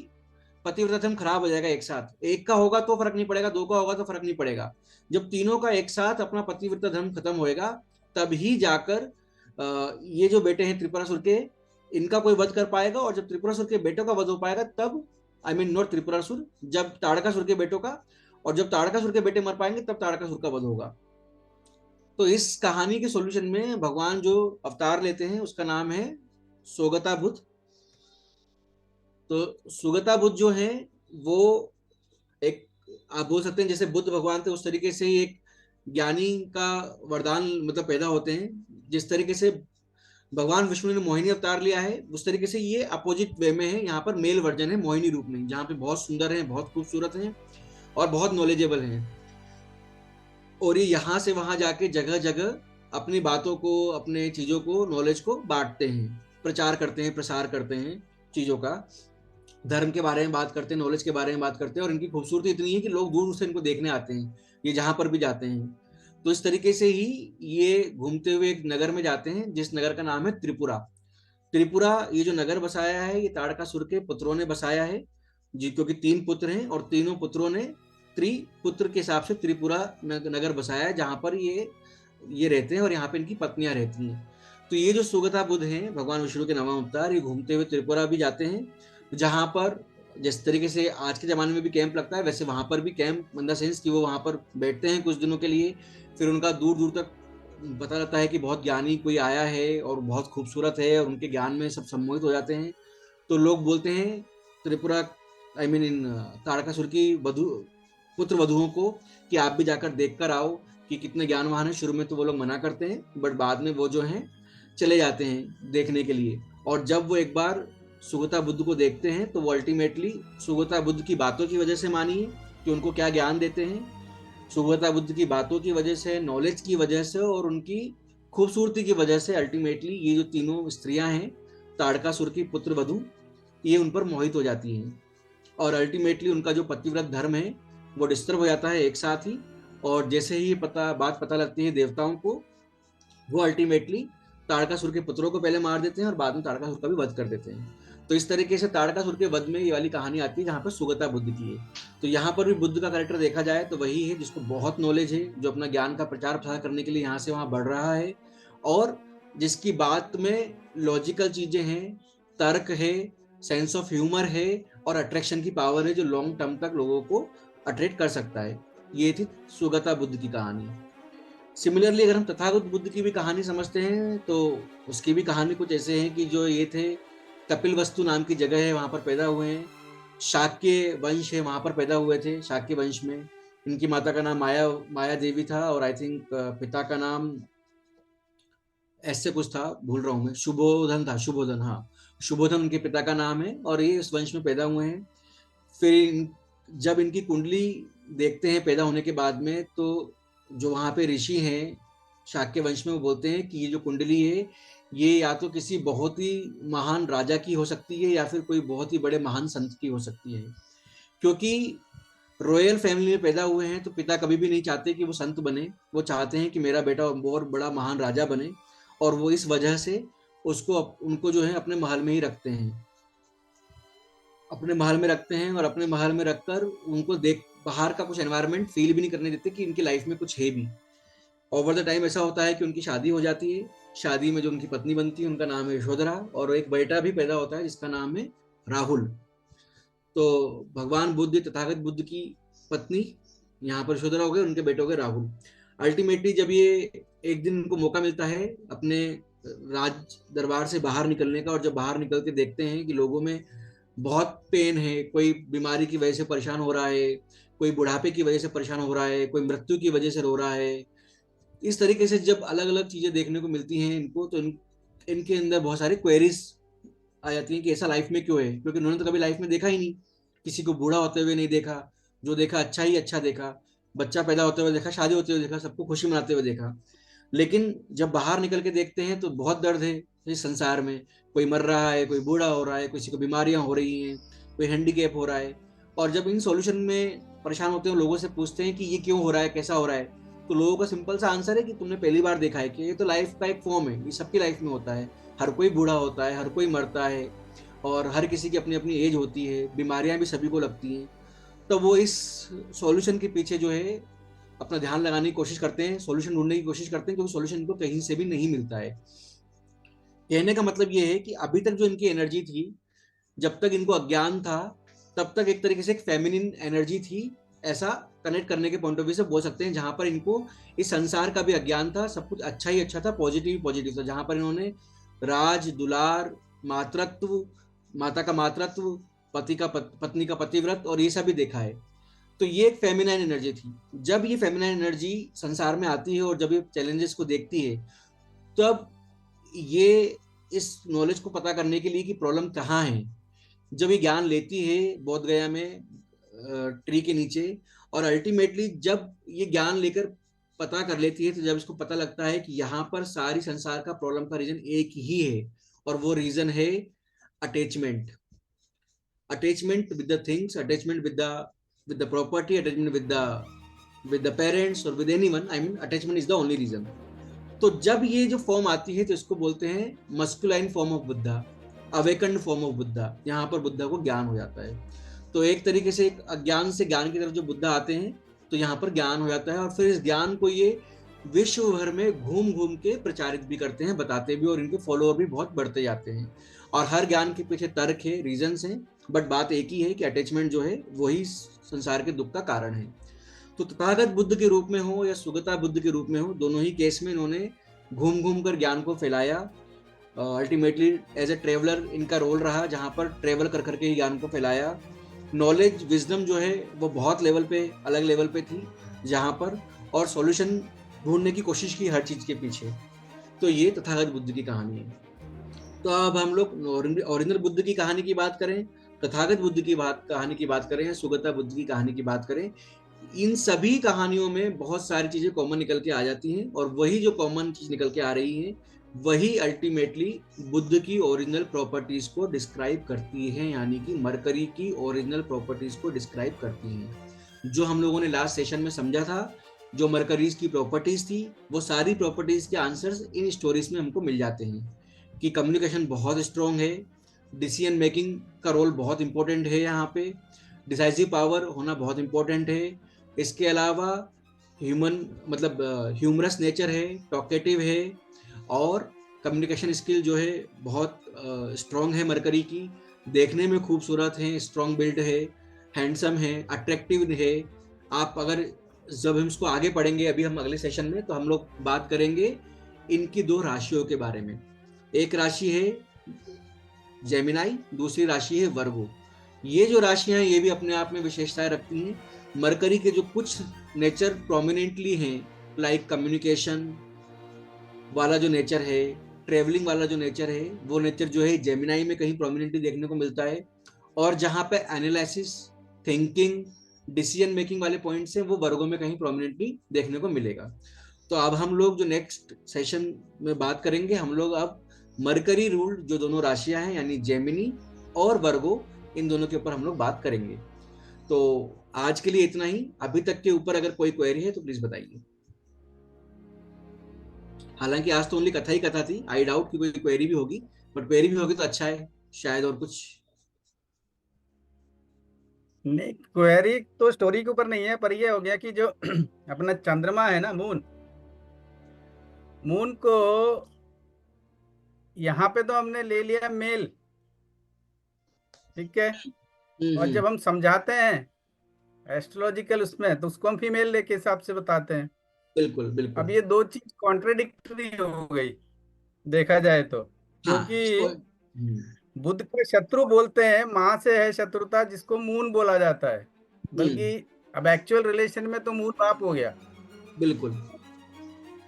पतिव्रता धर्म खराब हो जाएगा एक साथ, एक का होगा तो फर्क नहीं पड़ेगा, दो का होगा तो फर्क नहीं पड़ेगा, जब तीनों का एक साथ अपना पतिव्रता धर्म खत्म होएगा तभी जाकर ये जो बेटे हैं त्रिपुरासुर के, इनका कोई वध कर पाएगा। और जब त्रिपुरासुर के बेटों का वध हो पाएगा तब, आई मीन नॉट त्रिपुरासुर, जब ताड़कासुर के बेटों का, और जब ताड़कासुर के बेटे मर पाएंगे तब ताड़कासुर का वध होगा। तो इस कहानी के सॉल्यूशन में भगवान जो अवतार लेते हैं उसका नाम है सोगता बुद्ध। तो सुगता बुद्ध जो है वो एक, आप बोल सकते हैं जैसे बुद्ध भगवान थे उस तरीके से ही एक ज्ञानी का वरदान मतलब पैदा होते हैं। जिस तरीके से भगवान विष्णु ने मोहिनी अवतार लिया है उस तरीके से ये अपोजिट वे में है, यहाँ पर मेल वर्जन है मोहिनी रूप में, जहाँ पे बहुत सुंदर है, बहुत खूबसूरत है और बहुत नॉलेजेबल है। और ये यहाँ से वहां जाके जगह जगह अपनी बातों को, अपने चीजों को, नॉलेज को बांटते हैं, प्रचार करते हैं, प्रसार करते हैं चीजों का, धर्म के बारे में बात करते हैं, नॉलेज के बारे में बात करते हैं। और इनकी खूबसूरती इतनी है कि लोग दूर से इनको देखने आते हैं, ये जहां पर भी जाते हैं। तो इस तरीके से ही ये घूमते हुए एक नगर में जाते हैं जिस नगर का नाम है त्रिपुरा। त्रिपुरा ये जो नगर बसाया है ये ताड़कासुर के पुत्रों ने बसाया है जी, क्योंकि 3 पुत्र हैं और तीनों पुत्रों ने त्रिपुत्र के हिसाब से त्रिपुरा नगर बसाया है, जहां पर ये रहते हैं और यहाँ पे इनकी पत्नियां रहती हैं। तो ये जो सुगता बुद्ध हैं भगवान विष्णु के नवम अवतार, ये घूमते हुए त्रिपुरा भी जाते हैं, जहां पर जिस तरीके से आज के ज़माने में भी कैंप लगता है वैसे वहाँ पर भी कैंप, इन द सेंस कि वो वहाँ पर बैठते हैं कुछ दिनों के लिए। फिर उनका दूर दूर तक पता लगता है कि बहुत ज्ञानी कोई आया है और बहुत खूबसूरत है और उनके ज्ञान में सब सम्मोहित हो जाते हैं। तो लोग बोलते हैं Tripura, I mean in Tarakasur की पुत्र वधुओं को कि आप भी जाकर देख कर आओ कि कितने ज्ञानवान है। शुरू में तो वो लोग मना करते हैं बट बाद में वो जो हैं चले जाते हैं देखने के लिए। और जब वो एक बार सुगता बुद्ध को देखते हैं तो वो अल्टीमेटली सुगता बुद्ध की बातों की वजह से मानिए कि उनको क्या ज्ञान देते हैं, सुगता बुद्ध की बातों की वजह से, नॉलेज की वजह से और उनकी खूबसूरती की वजह से अल्टीमेटली ये जो तीनों स्त्रियां हैं ताड़कासुर की पुत्र वधु, ये उन पर मोहित हो जाती हैं। और अल्टीमेटली उनका जो पतिव्रत धर्म है वो डिस्टर्ब हो जाता है एक साथ ही। और जैसे ही बात पता लगती है देवताओं को, वो अल्टीमेटली ताड़कासुर के पुत्रों को पहले मार देते हैं और बाद में ताड़कासुर का भी वध कर देते हैं। तो इस तरीके से ताड़कासुर के वध में ये वाली कहानी आती है जहाँ पर सुगता बुद्ध की है। तो यहाँ पर भी बुद्ध का कैरेक्टर देखा जाए तो वही है जिसको बहुत नॉलेज है, जो अपना ज्ञान का प्रचार प्रसार करने के लिए यहाँ से वहाँ बढ़ रहा है और जिसकी बात में लॉजिकल चीजें हैं, तर्क है, सेंस ऑफ ह्यूमर है और अट्रैक्शन की पावर है जो लॉन्ग टर्म तक लोगों को अट्रैक्ट कर सकता है। ये थी सुगता बुद्ध की कहानी। सिमिलरली अगर हम तथागत बुद्ध की भी कहानी समझते हैं तो उसकी भी कहानी कुछ ऐसे है कि जो ये थे कपिल वस्तु नाम की जगह है, वहां पर पैदा हुए हैं, शाक्य वंश है वहां पर पैदा हुए थे। शाक्य वंश में इनकी माता का नाम माया देवी था और आई थिंक पिता का नाम ऐसे कुछ था, भूल रहा हूँ मैं, शुभोधन था, शुभोधन, हाँ शुभोधन उनके पिता का नाम है और ये इस वंश में पैदा हुए हैं। फिर जब इनकी कुंडली देखते हैं पैदा होने के बाद में तो जो वहाँ पे ऋषि हैं शाक्य वंश में वो बोलते हैं कि ये जो कुंडली है ये या तो किसी बहुत ही महान राजा की हो सकती है या फिर कोई बहुत ही बड़े महान संत की हो सकती है। क्योंकि रॉयल फैमिली में पैदा हुए हैं तो पिता कभी भी नहीं चाहते कि वो संत बने, वो चाहते हैं कि मेरा बेटा बहुत बड़ा महान राजा बने और वो इस वजह से उनको जो है अपने महल में ही रखते हैं, अपने महल में रखते हैं और अपने महल में रखकर उनको बाहर का कुछ एनवायरनमेंट फील भी नहीं करने देते कि इनकी लाइफ में कुछ है भी। ओवर द टाइम ऐसा होता है कि उनकी शादी हो जाती है, शादी में जो उनकी पत्नी बनती है उनका नाम है यशोधरा और एक बेटा भी पैदा होता है जिसका नाम है राहुल। तो भगवान बुद्ध तथागत बुद्ध की पत्नी यहाँ पर यशोधरा हो गए, उनके बेटे हो गए राहुल। अल्टीमेटली जब ये एक दिन उनको मौका मिलता है अपने राज दरबार से बाहर निकलने का और जब बाहर निकल के देखते हैं कि लोगों में बहुत पेन है, कोई बीमारी की वजह से परेशान हो रहा है, कोई बुढ़ापे की वजह से परेशान हो रहा है, कोई मृत्यु की वजह से रो रहा है, इस तरीके से जब अलग अलग चीजें देखने को मिलती हैं इनको तो इनके अंदर बहुत सारी क्वेरीज आ जाती हैं कि ऐसा लाइफ में क्यों है, क्योंकि उन्होंने तो कभी लाइफ में देखा ही नहीं, किसी को बूढ़ा होते हुए नहीं देखा, जो देखा अच्छा ही अच्छा देखा, बच्चा पैदा होते हुए देखा, शादी होते हुए देखा, सबको खुशी मनाते हुए देखा। लेकिन जब बाहर निकल के देखते हैं तो बहुत दर्द है इस संसार में, कोई मर रहा है, कोई बूढ़ा हो रहा है, किसी को बीमारियां हो रही हैं, कोई हैंडीकैप हो रहा है। और जब इन सॉल्यूशन में परेशान होते हैं लोगों से पूछते हैं कि ये क्यों हो रहा है, कैसा हो रहा है, तो लोगों का सिंपल सा आंसर है कि तुमने पहली बार देखा है कि ये तो लाइफ का एक फॉर्म है, ये सबकी लाइफ में होता है, हर कोई बूढ़ा होता है, हर कोई मरता है, और हर किसी की अपनी अपनी एज होती है, बीमारियां भी सभी को लगती हैं। तो वो इस सॉल्यूशन के पीछे जो है अपना ध्यान लगाने की कोशिश करते हैं, सॉल्यूशन ढूंढने की कोशिश करते हैं, क्योंकि सॉल्यूशन इनको कहीं से भी नहीं मिलता है। कहने का मतलब ये है कि अभी तक जो इनकी एनर्जी थी, जब तक इनको अज्ञान था, तब तक एक तरीके से एक फेमिनिन एनर्जी थी, ऐसा कनेक्ट करने के पॉइंट ऑफ व्यू से बोल सकते हैं, जहां पर इनको इस संसार का भी अज्ञान था, सब कुछ अच्छा ही अच्छा था, पॉजिटिव ही पॉजिटिव था, जहां पर इन्होंने राज दुलार, मातृत्व, माता का मातृत्व, पति का पत्नी का पतिव्रत और ये सब भी देखा है। तो ये एक फेमिनाइन एनर्जी थी। जब ये फेमिनाइन एनर्जी संसार में आती है और जब ये चैलेंजेस को देखती है, तब ये इस नॉलेज को पता करने के लिए कि प्रॉब्लम कहाँ है, जब ये ज्ञान लेती है बोध गया में ट्री के नीचे, और अल्टीमेटली जब ये ज्ञान लेकर पता कर लेती है, तो जब इसको पता लगता है कि यहाँ पर सारी संसार का प्रॉब्लम का रीजन एक ही है, और वो रीजन है attachment. Attachment with the things, attachment with the property, attachment with the parents or with anyone, I mean attachment is the only reason. तो जब ये जो फॉर्म आती है तो इसको बोलते हैं masculine form of Buddha, awakened form of Buddha. यहाँ पर बुद्धा को ज्ञान हो जाता है। तो एक तरीके से एक अज्ञान से ज्ञान की तरफ जो बुद्धा आते हैं, तो यहाँ पर ज्ञान हो जाता है, और फिर इस ज्ञान को ये विश्व भर में घूम घूम के प्रचारित भी करते हैं, बताते भी, और इनके फॉलोअर भी बहुत बढ़ते जाते हैं। और हर ज्ञान के पीछे तर्क है, रीजंस हैं, बट बात एक ही है कि अटैचमेंट जो है वही संसार के दुख का कारण है। तो तथागत बुद्ध के रूप में हो या सुगता बुद्ध के रूप में हो, दोनों ही केस में इन्होंने घूम घूम कर ज्ञान को फैलाया। अल्टीमेटली एज ए ट्रेवलर इनका रोल रहा, जहाँ पर ट्रेवल कर करके ही ज्ञान को फैलाया। नॉलेज विजडम जो है वो बहुत लेवल पे, अलग लेवल पे थी जहाँ पर, और सॉल्यूशन ढूंढने की कोशिश की हर चीज के पीछे। तो ये तथागत बुद्ध की कहानी है। तो अब हम लोग ओरिजिनल बुद्ध की कहानी की बात करें, तथागत बुद्ध की कहानी की बात करें, या सुगता बुद्ध की कहानी की बात करें, इन सभी कहानियों में बहुत सारी चीजें कॉमन निकल के आ जाती हैं, और वही जो कॉमन चीज निकल के आ रही है वही अल्टीमेटली बुद्ध की ओरिजिनल प्रॉपर्टीज को डिस्क्राइब करती है, यानी कि मरकरी की ओरिजिनल प्रॉपर्टीज को डिस्क्राइब करती हैं। जो हम लोगों ने लास्ट सेशन में समझा था, जो मरकरीज की प्रॉपर्टीज थी, वो सारी प्रॉपर्टीज के आंसर्स इन स्टोरीज में हमको मिल जाते हैं। कि कम्युनिकेशन बहुत स्ट्रॉन्ग है, डिसीजन मेकिंग का रोल बहुत इंपॉर्टेंट है, यहाँ पे डिसाइसिव पावर होना बहुत इंपॉर्टेंट है। इसके अलावा ह्यूमन मतलब ह्यूमरस नेचर है, टॉकेटिव है, और कम्युनिकेशन स्किल जो है बहुत स्ट्रॉन्ग है मरकरी की, देखने में खूबसूरत है, स्ट्रॉन्ग बिल्ड है, हैंडसम है, अट्रैक्टिव है। आप अगर जब हम इसको आगे पढ़ेंगे, अभी हम अगले सेशन में, तो हम लोग बात करेंगे इनकी दो राशियों के बारे में। एक राशि है जेमिनाई, दूसरी राशि है वर्गो। ये जो राशियां हैं ये भी अपने आप में विशेषताएं रखती हैं। मरकरी के जो कुछ नेचर प्रोमिनेंटली हैं, लाइक कम्युनिकेशन वाला जो नेचर है, ट्रेवलिंग वाला जो नेचर है, वो नेचर जो है जेमिनाई में कहीं प्रोमिनेंटली देखने को मिलता है, और जहां पे एनालिसिस, थिंकिंग, डिसीजन मेकिंग वाले पॉइंट्स हैं, वो वर्गों में कहीं प्रोमिनेंटली देखने को मिलेगा। तो अब हम लोग जो नेक्स्ट सेशन में बात करेंगे, हम लोग अब मरकरी रूल्ड जो दोनों राशियां हैं, यानी जेमिनी और वर्गो, इन दोनों के ऊपर हम लोग बात करेंगे। तो आज के लिए इतना ही। अभी तक के ऊपर अगर कोई क्वेरी है तो प्लीज बताइए। हालांकि आज तो ओनली कथा ही कथा थी, आई डाउट कि कोई क्वेरी भी होगी, बट क्वेरी भी होगी तो अच्छा है शायद, और कुछ। नहीं, क्वेरी तो स्टोरी के ऊपर नहीं है, पर ये हो गया कि जो अपना चंद्रमा है ना, मून, मून को यहाँ पे तो हमने ले लिया मेल, ठीक है। और हम्म। जब हम समझाते हैं एस्ट्रोलॉजिकल उसमें, तो उसको हम फीमेल के हिसाब से बताते हैं। बिल्कुल अब बिल्कुल। ये दो चीज कॉन्ट्रेडिक्टरी हो गई देखा जाए तो, हाँ क्योंकि इसको बुध को शत्रु बोलते हैं, माँ से है शत्रुता, जिसको मून बोला जाता है। बल्कि अब एक्चुअल रिलेशन में तो मून बाप हो गया, बिल्कुल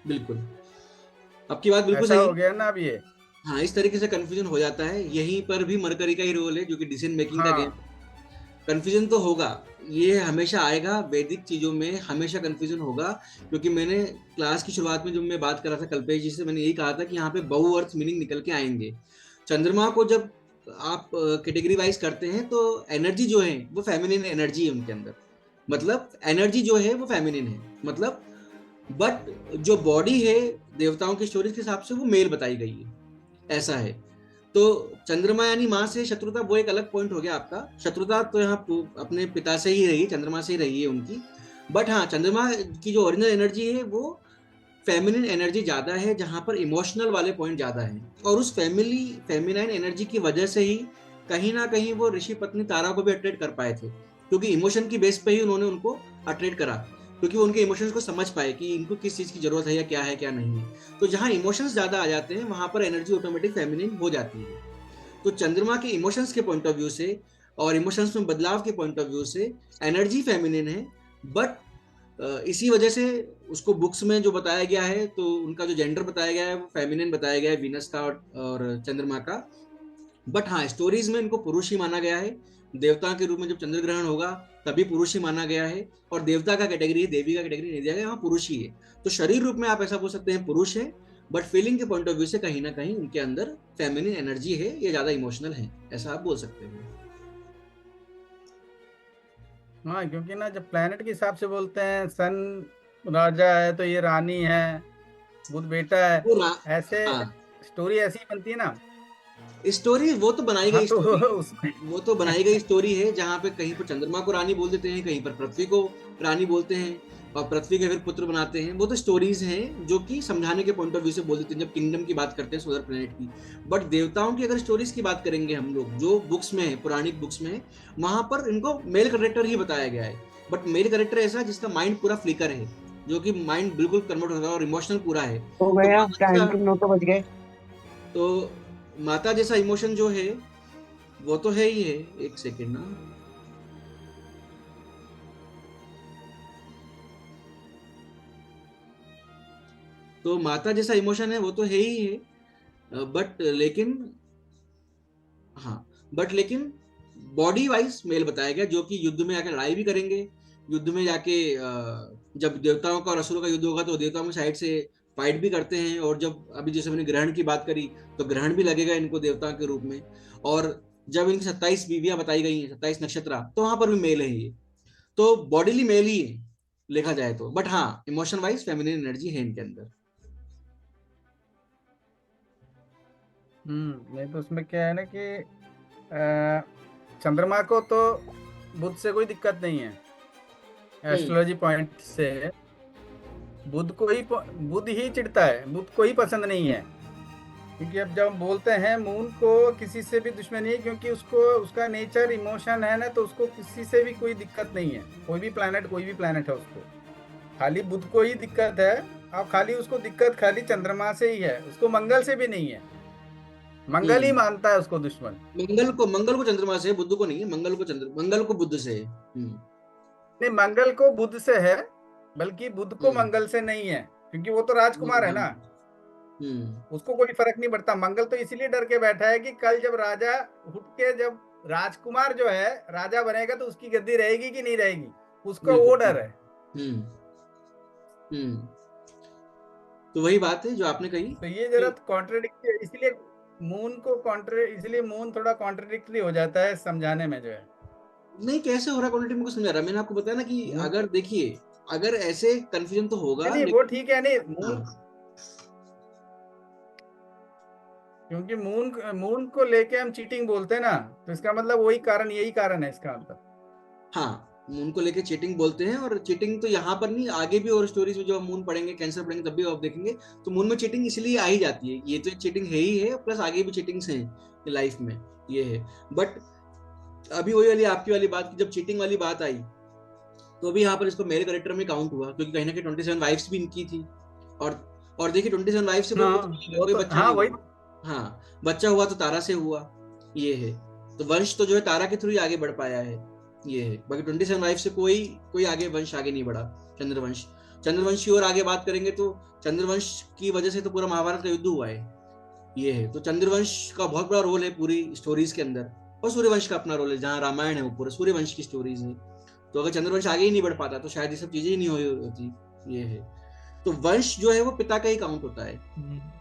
बिल्कुल, आपकी बात बिल्कुल ऐसा सही हो है। गया ना अब ये। हाँ, इस तरीके से कंफ्यूजन हो जाता है, यहीं पर भी मरकरी का ही रोल है, जो कि डिसीजन मेकिंग का गेम। हाँ कंफ्यूजन तो होगा, ये हमेशा आएगा, वैदिक चीजों में हमेशा कंफ्यूजन होगा। क्योंकि मैंने क्लास की शुरुआत में जब मैं बात कर रहा था कल्पेश जी से, मैंने यही कहा था कि यहाँ पे बहु अर्थ मीनिंग निकल के आएंगे। चंद्रमा को जब आप कैटेगरी वाइज करते हैं, तो एनर्जी जो है वो फेमिनिन एनर्जी है उनके अंदर, मतलब एनर्जी जो है वो फेमिनिन है, मतलब बट जो बॉडी है देवताओं की स्टोरीज के हिसाब से वो मेल बताई गई है, ऐसा है। तो चंद्रमा यानी माँ से शत्रुता वो एक अलग पॉइंट हो गया आपका। शत्रुता तो यहाँ अपने पिता से ही रही है, चंद्रमा से ही रही है उनकी। बट हाँ, चंद्रमा की जो ओरिजिनल एनर्जी है वो फेमिनिन एनर्जी ज्यादा है, जहां पर इमोशनल वाले पॉइंट ज्यादा है। और उस फेमिनाइन एनर्जी की वजह से ही कहीं ना कहीं वो ऋषि पत्नी तारा को भी अट्रैक्ट कर पाए थे, क्योंकि इमोशन की बेस पे ही उन्होंने उनको अट्रैक्ट करा, क्योंकि वो उनके इमोशंस को समझ पाए कि इनको किस चीज की जरूरत है या क्या नहीं है। तो जहां इमोशंस ज्यादा आ जाते हैं वहां पर एनर्जी ऑटोमेटिक फेमिनिन हो जाती है। तो चंद्रमा के इमोशंस के पॉइंट ऑफ व्यू से और इमोशंस में बदलाव के पॉइंट ऑफ व्यू से एनर्जी फेमिनिन है। बट इसी वजह से उसको बुक्स में जो बताया गया है, तो उनका जो जेंडर बताया गया है वो फेमिनिन बताया गया है, वीनस का और चंद्रमा का। बट हाँ, स्टोरीज में इनको पुरुष ही माना गया है। देवता के रूप में जब चंद्र ग्रहण होगा तभी पुरुष ही माना गया है। और देवता का कैटेगरी है, देवी का कैटेगरी नहीं दिया गया, वहाँ पुरुष ही है। तो शरीर रूप में आप ऐसा बोल सकते हैं पुरुष है, बट फीलिंग के पॉइंट ऑफ व्यू से कहीं ना कहीं उनके अंदर फेमिनिन एनर्जी है, ये ज्यादा इमोशनल है, ऐसा आप बोल सकते हैं। हाँ, क्योंकि ना जब प्लेनेट के हिसाब से बोलते हैं, सन राजा है तो ये रानी है, बुध बेटा है, वो ऐसे हाँ, स्टोरी ऐसी ही बनती है ना। स्टोरी वो तो बनाई हाँ गई तो स्टोरी है। उसमें वो तो बनाई गई स्टोरी है, जहाँ पे कहीं पर चंद्रमा को रानी बोल देते हैं, कहीं पर पृथ्वी को रानी बोलते हैं, और पृथ्वी के फिर पुत्र बनाते हैं। वो तो स्टोरीज हैं जो कि समझाने के पॉइंट ऑफ व्यू से बोल देते हैं, जब किंगडम की बात करते हैं सोलर प्लेनेट की। बट देवताओं की अगर स्टोरीज की बात करेंगे हम लोग, जो बुक्स में है, पौराणिक बुक्स में है, वहां पर इनको मेल कैरेक्टर ही बताया गया है। बट मेल कैरेक्टर ऐसा जिसका माइंड पूरा फ्लिकर है, जो कि माइंड बिल्कुल कन्वर्ट होता है और इमोशनल पूरा है। हो तो गया माता टाइम, तुम 9 तो बज गए। तो माता जैसा इमोशन जो है वो तो है ही है। एक सेकेंड ना। तो माता जैसा इमोशन है वो तो है ही है, बट लेकिन हाँ, बट लेकिन बॉडी वाइज मेल बताया गया, जो कि युद्ध में जाके लड़ाई भी करेंगे। युद्ध में जाके जब देवताओं का और असुरों का युद्ध होगा तो देवताओं की साइड से फाइट भी करते हैं। और जब अभी जैसे मैंने ग्रहण की बात करी, तो ग्रहण भी लगेगा इनको देवताओं के रूप में। और जब इनकी 27 बीवियां बताई गई हैं, 27 नक्षत्र, तो वहां पर भी मेल है ये। तो बॉडीली मेल ही है लिखा जाए तो। बट हाँ, इमोशन वाइज फेमिनिन एनर्जी है इनके अंदर। नहीं तो उसमें क्या है ना कि चंद्रमा को तो बुध से कोई दिक्कत नहीं है हम्म। एस्ट्रोलॉजी पॉइंट से। बुध ही चिढ़ता है, बुध को ही पसंद नहीं है। क्योंकि अब जब हम बोलते हैं मून को किसी से भी दुश्मनी है, क्योंकि उसको उसका नेचर इमोशन है ना, तो उसको किसी से भी कोई दिक्कत नहीं है। कोई भी प्लैनेट है उसको, खाली बुध को ही दिक्कत है। अब खाली उसको दिक्कत खाली चंद्रमा से ही है, उसको मंगल से भी नहीं है। मंगल ही हम्म। मानता है उसको दुश्मन। मंगल को चंद्रमा से है, बुध को नहीं है। मंगल को बुध से है। नहीं, मंगल को बुध से है, बल्कि बुध को हम्म। मंगल से नहीं है, क्योंकि वो तो राजकुमार है हाँ। ना। हम्म। उसको कोई फर्क नहीं पड़ता। मंगल तो इसीलिए डर के बैठा है कि कल जब राजा उठ के, जब राजकुमार जो है राजा बनेगा, तो उसकी गद्दी रहेगी कि नहीं रहेगी, उसको वो बिल्कुल। डर है। हम्म। हम्म। तो वही बात है जो आपने कही तो ये कि जरा कॉन्ट्रेडिक्ट, इसलिए इसलिए मून थोड़ा कॉन्ट्रेडिक्टरी हो जाता है समझाने में जो है। नहीं, कैसे हो रहा क्वालिटी में कुछ समझा रहा। मैंने आपको बताया ना कि मून, अगर देखिए, अगर ऐसे कंफ्यूजन तो नहीं होगा, नहीं वो लेकिन ठीक है, नहीं मून, हाँ। क्योंकि मून मून को लेके हम चीटिंग बोलते हैं ना, तो इसका मतलब वही कारण, यही कारण है इसका मतलब। हाँ, मून को लेके चीटिंग बोलते हैं। और चीटिंग तो यहाँ पर नहीं, आगे भी और स्टोरीज में जो हम मून पढ़ेंगे, कैंसर पढ़ेंगे, तब भी आप देखेंगे तो मून में चीटिंग इसलिए आ ही जाती है। ये तो चीटिंग है ही है, प्लस आगे भी चीटिंग्स हैं लाइफ में, ये है। बट अभी वही वाली आपकी वाली बात की, जब चीटिंग वाली बात आई, तो भी यहाँ पर इसको मेल कैरेक्टर में काउंट हुआ, क्योंकि कहीं ना कहीं 27 वाइफ्स भी इनकी थी। और और देखिए 27 वाइफ से कोई हाँ, वो कोई तो बच्चा हाँ नहीं वही। हुआ। हाँ, बच्चा हुआ तो तारा से हुआ, ये है। तो वंश तो जो है तारा के थ्रू ही आगे बढ़ पाया है, ये है। बाकी 27 वाइफ से कोई कोई आगे वंश आगे नहीं बढ़ा। चंद्रवंश, चंद्रवंश की और आगे बात करेंगे तो चंद्रवंश की वजह से तो पूरा महाभारत का युद्ध हुआ है, ये है। तो चंद्रवंश का बहुत बड़ा रोल है पूरी स्टोरीज के अंदर। और सूर्यवंश का अपना रोल है, जहाँ रामायण है वो पूरा सूर्यवंश की स्टोरीज है। तो अगर चंद्रवंश आगे ही नहीं बढ़ पाता तो शायद ये सब चीजें ही नहीं हुई होती, ये है। तो वंश जो है वो पिता का ही काउंट होता है।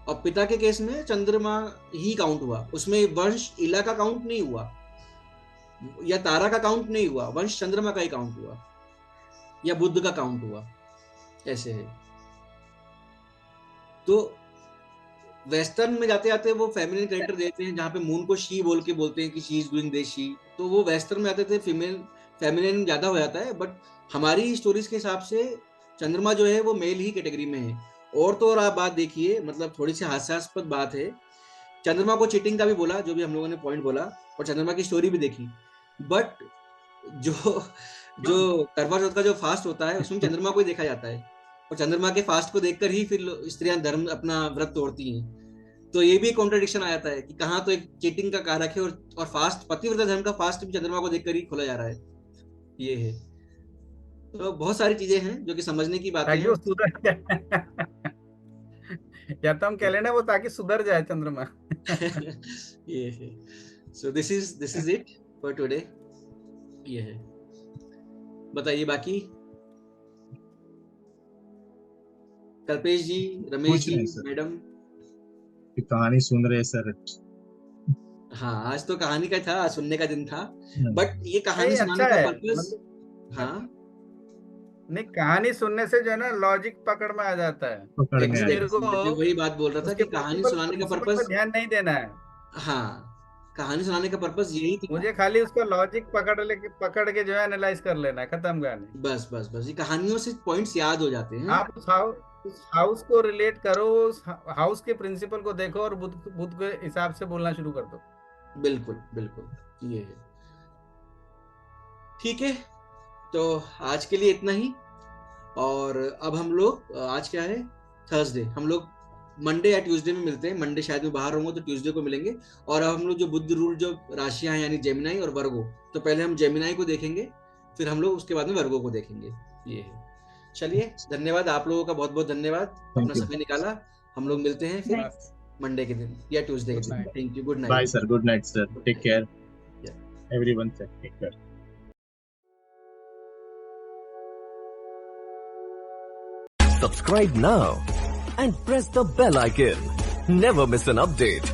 और पिता के केस में चंद्रमा ही काउंट हुआ, उसमें वंश इला का काउंट नहीं हुआ, या तारा का काउंट नहीं हुआ, वंश चंद्रमा का ही काउंट हुआ, या बुद्ध का काउंट हुआ, ऐसे है। तो वेस्टर्न में जाते जाते वो फेमिनिन कैरेक्टर देते हैं, जहाँ पे मून को शी बोल के बोलते हैं कि she is doing this she, तो वो वेस्टर्न में आते थे फीमेल फेमिनिन ज्यादा हो जाता है। बट हमारी स्टोरीज के हिसाब से चंद्रमा जो है वो मेल ही कैटेगरी में है। और तो और आप बात देखिए, मतलब थोड़ी सी हास्यास्पद बात है, चंद्रमा को चीटिंग का भी बोला, जो भी हम लोगों ने पॉइंट बोला, और चंद्रमा की स्टोरी भी देखी, बट जो जो करवा चौथ का जो फास्ट होता है उसमें चंद्रमा को ही देखा जाता है, और चंद्रमा के फास्ट को देखकर ही फिर स्त्रियां धर्म अपना व्रत तोड़ती हैं। तो ये भी कॉन्ट्रडिक्शन आ जाता है कि कहाँ तो एक चीटिंग का कारक है, और फास्ट पतिव्रता धर्म का फास्ट भी चंद्रमा को देखकर ही खोला जा रहा है। ये है, तो बहुत सारी चीजें हैं जो कि समझने की बातें ताकि हैं। वो सुधर जाए। या तो हम कह लेना वो ताकि सुधर जाए चंद्रमा। ये है। So this is it for today. ये है, बताइए बाकी कल्पेश जी, रमेश कुछ जी, नहीं सर, मैडम। कहानी सुन रहे सर। हाँ, आज तो कहानी का था, सुनने का दिन था, बट ये कहानी नहीं, सुनाने अच्छा का है, पर्पस, मतलब हाँ नहीं, कहानी सुनने से जो है ना लॉजिक पकड़ में आ जाता है। पकड़ में आ मेरे जाता एग्जैक्टली, मैं को वही बात बोल रहा था उसके कि कहानी प्रिंसिपल सुनाने का प्रिंसिपल पर्पस, पर ध्यान नहीं देना है, हाँ, कहानी सुनाने का पर्पस यही था। मुझे खाली उसका लॉजिक पकड़ के जो है एनालाइज कर लेना है, खत्म कहानी। बस बस बस, ये कहानियों से पॉइंट्स याद हो जाते हैं। आप उस हाउस को रिलेट करो, उस हाउस के प्रिंसिपल को देखो और बुद्ध के हिसाब से बोलना शुरू कर दो। बिल्कुल बिल्कुल, ये है। ठीक है, तो आज के लिए इतना ही। और अब हम लोग, आज क्या है, थर्सडे, हम लोग मंडे या ट्यूसडे में मिलते हैं। मंडे शायद मैं बाहर रहूंगा, तो ट्यूसडे को मिलेंगे। और अब हम लोग जो बुद्ध रूल जो राशियां हैं, यानी जेमिनाई और वर्गो, तो पहले हम जेमिनाई को देखेंगे, फिर हम लोग उसके बाद में वर्गो को देखेंगे। ये है। चलिए, धन्यवाद आप लोगों का, बहुत बहुत धन्यवाद, अपना समय निकाला। हम लोग मिलते हैं फिर मंडे के दिन या ट्यूसडे के दिन। Thank you, good night. Bye sir, good night sir, take care everyone sir, take care. Subscribe now and press the bell icon. Never miss an update.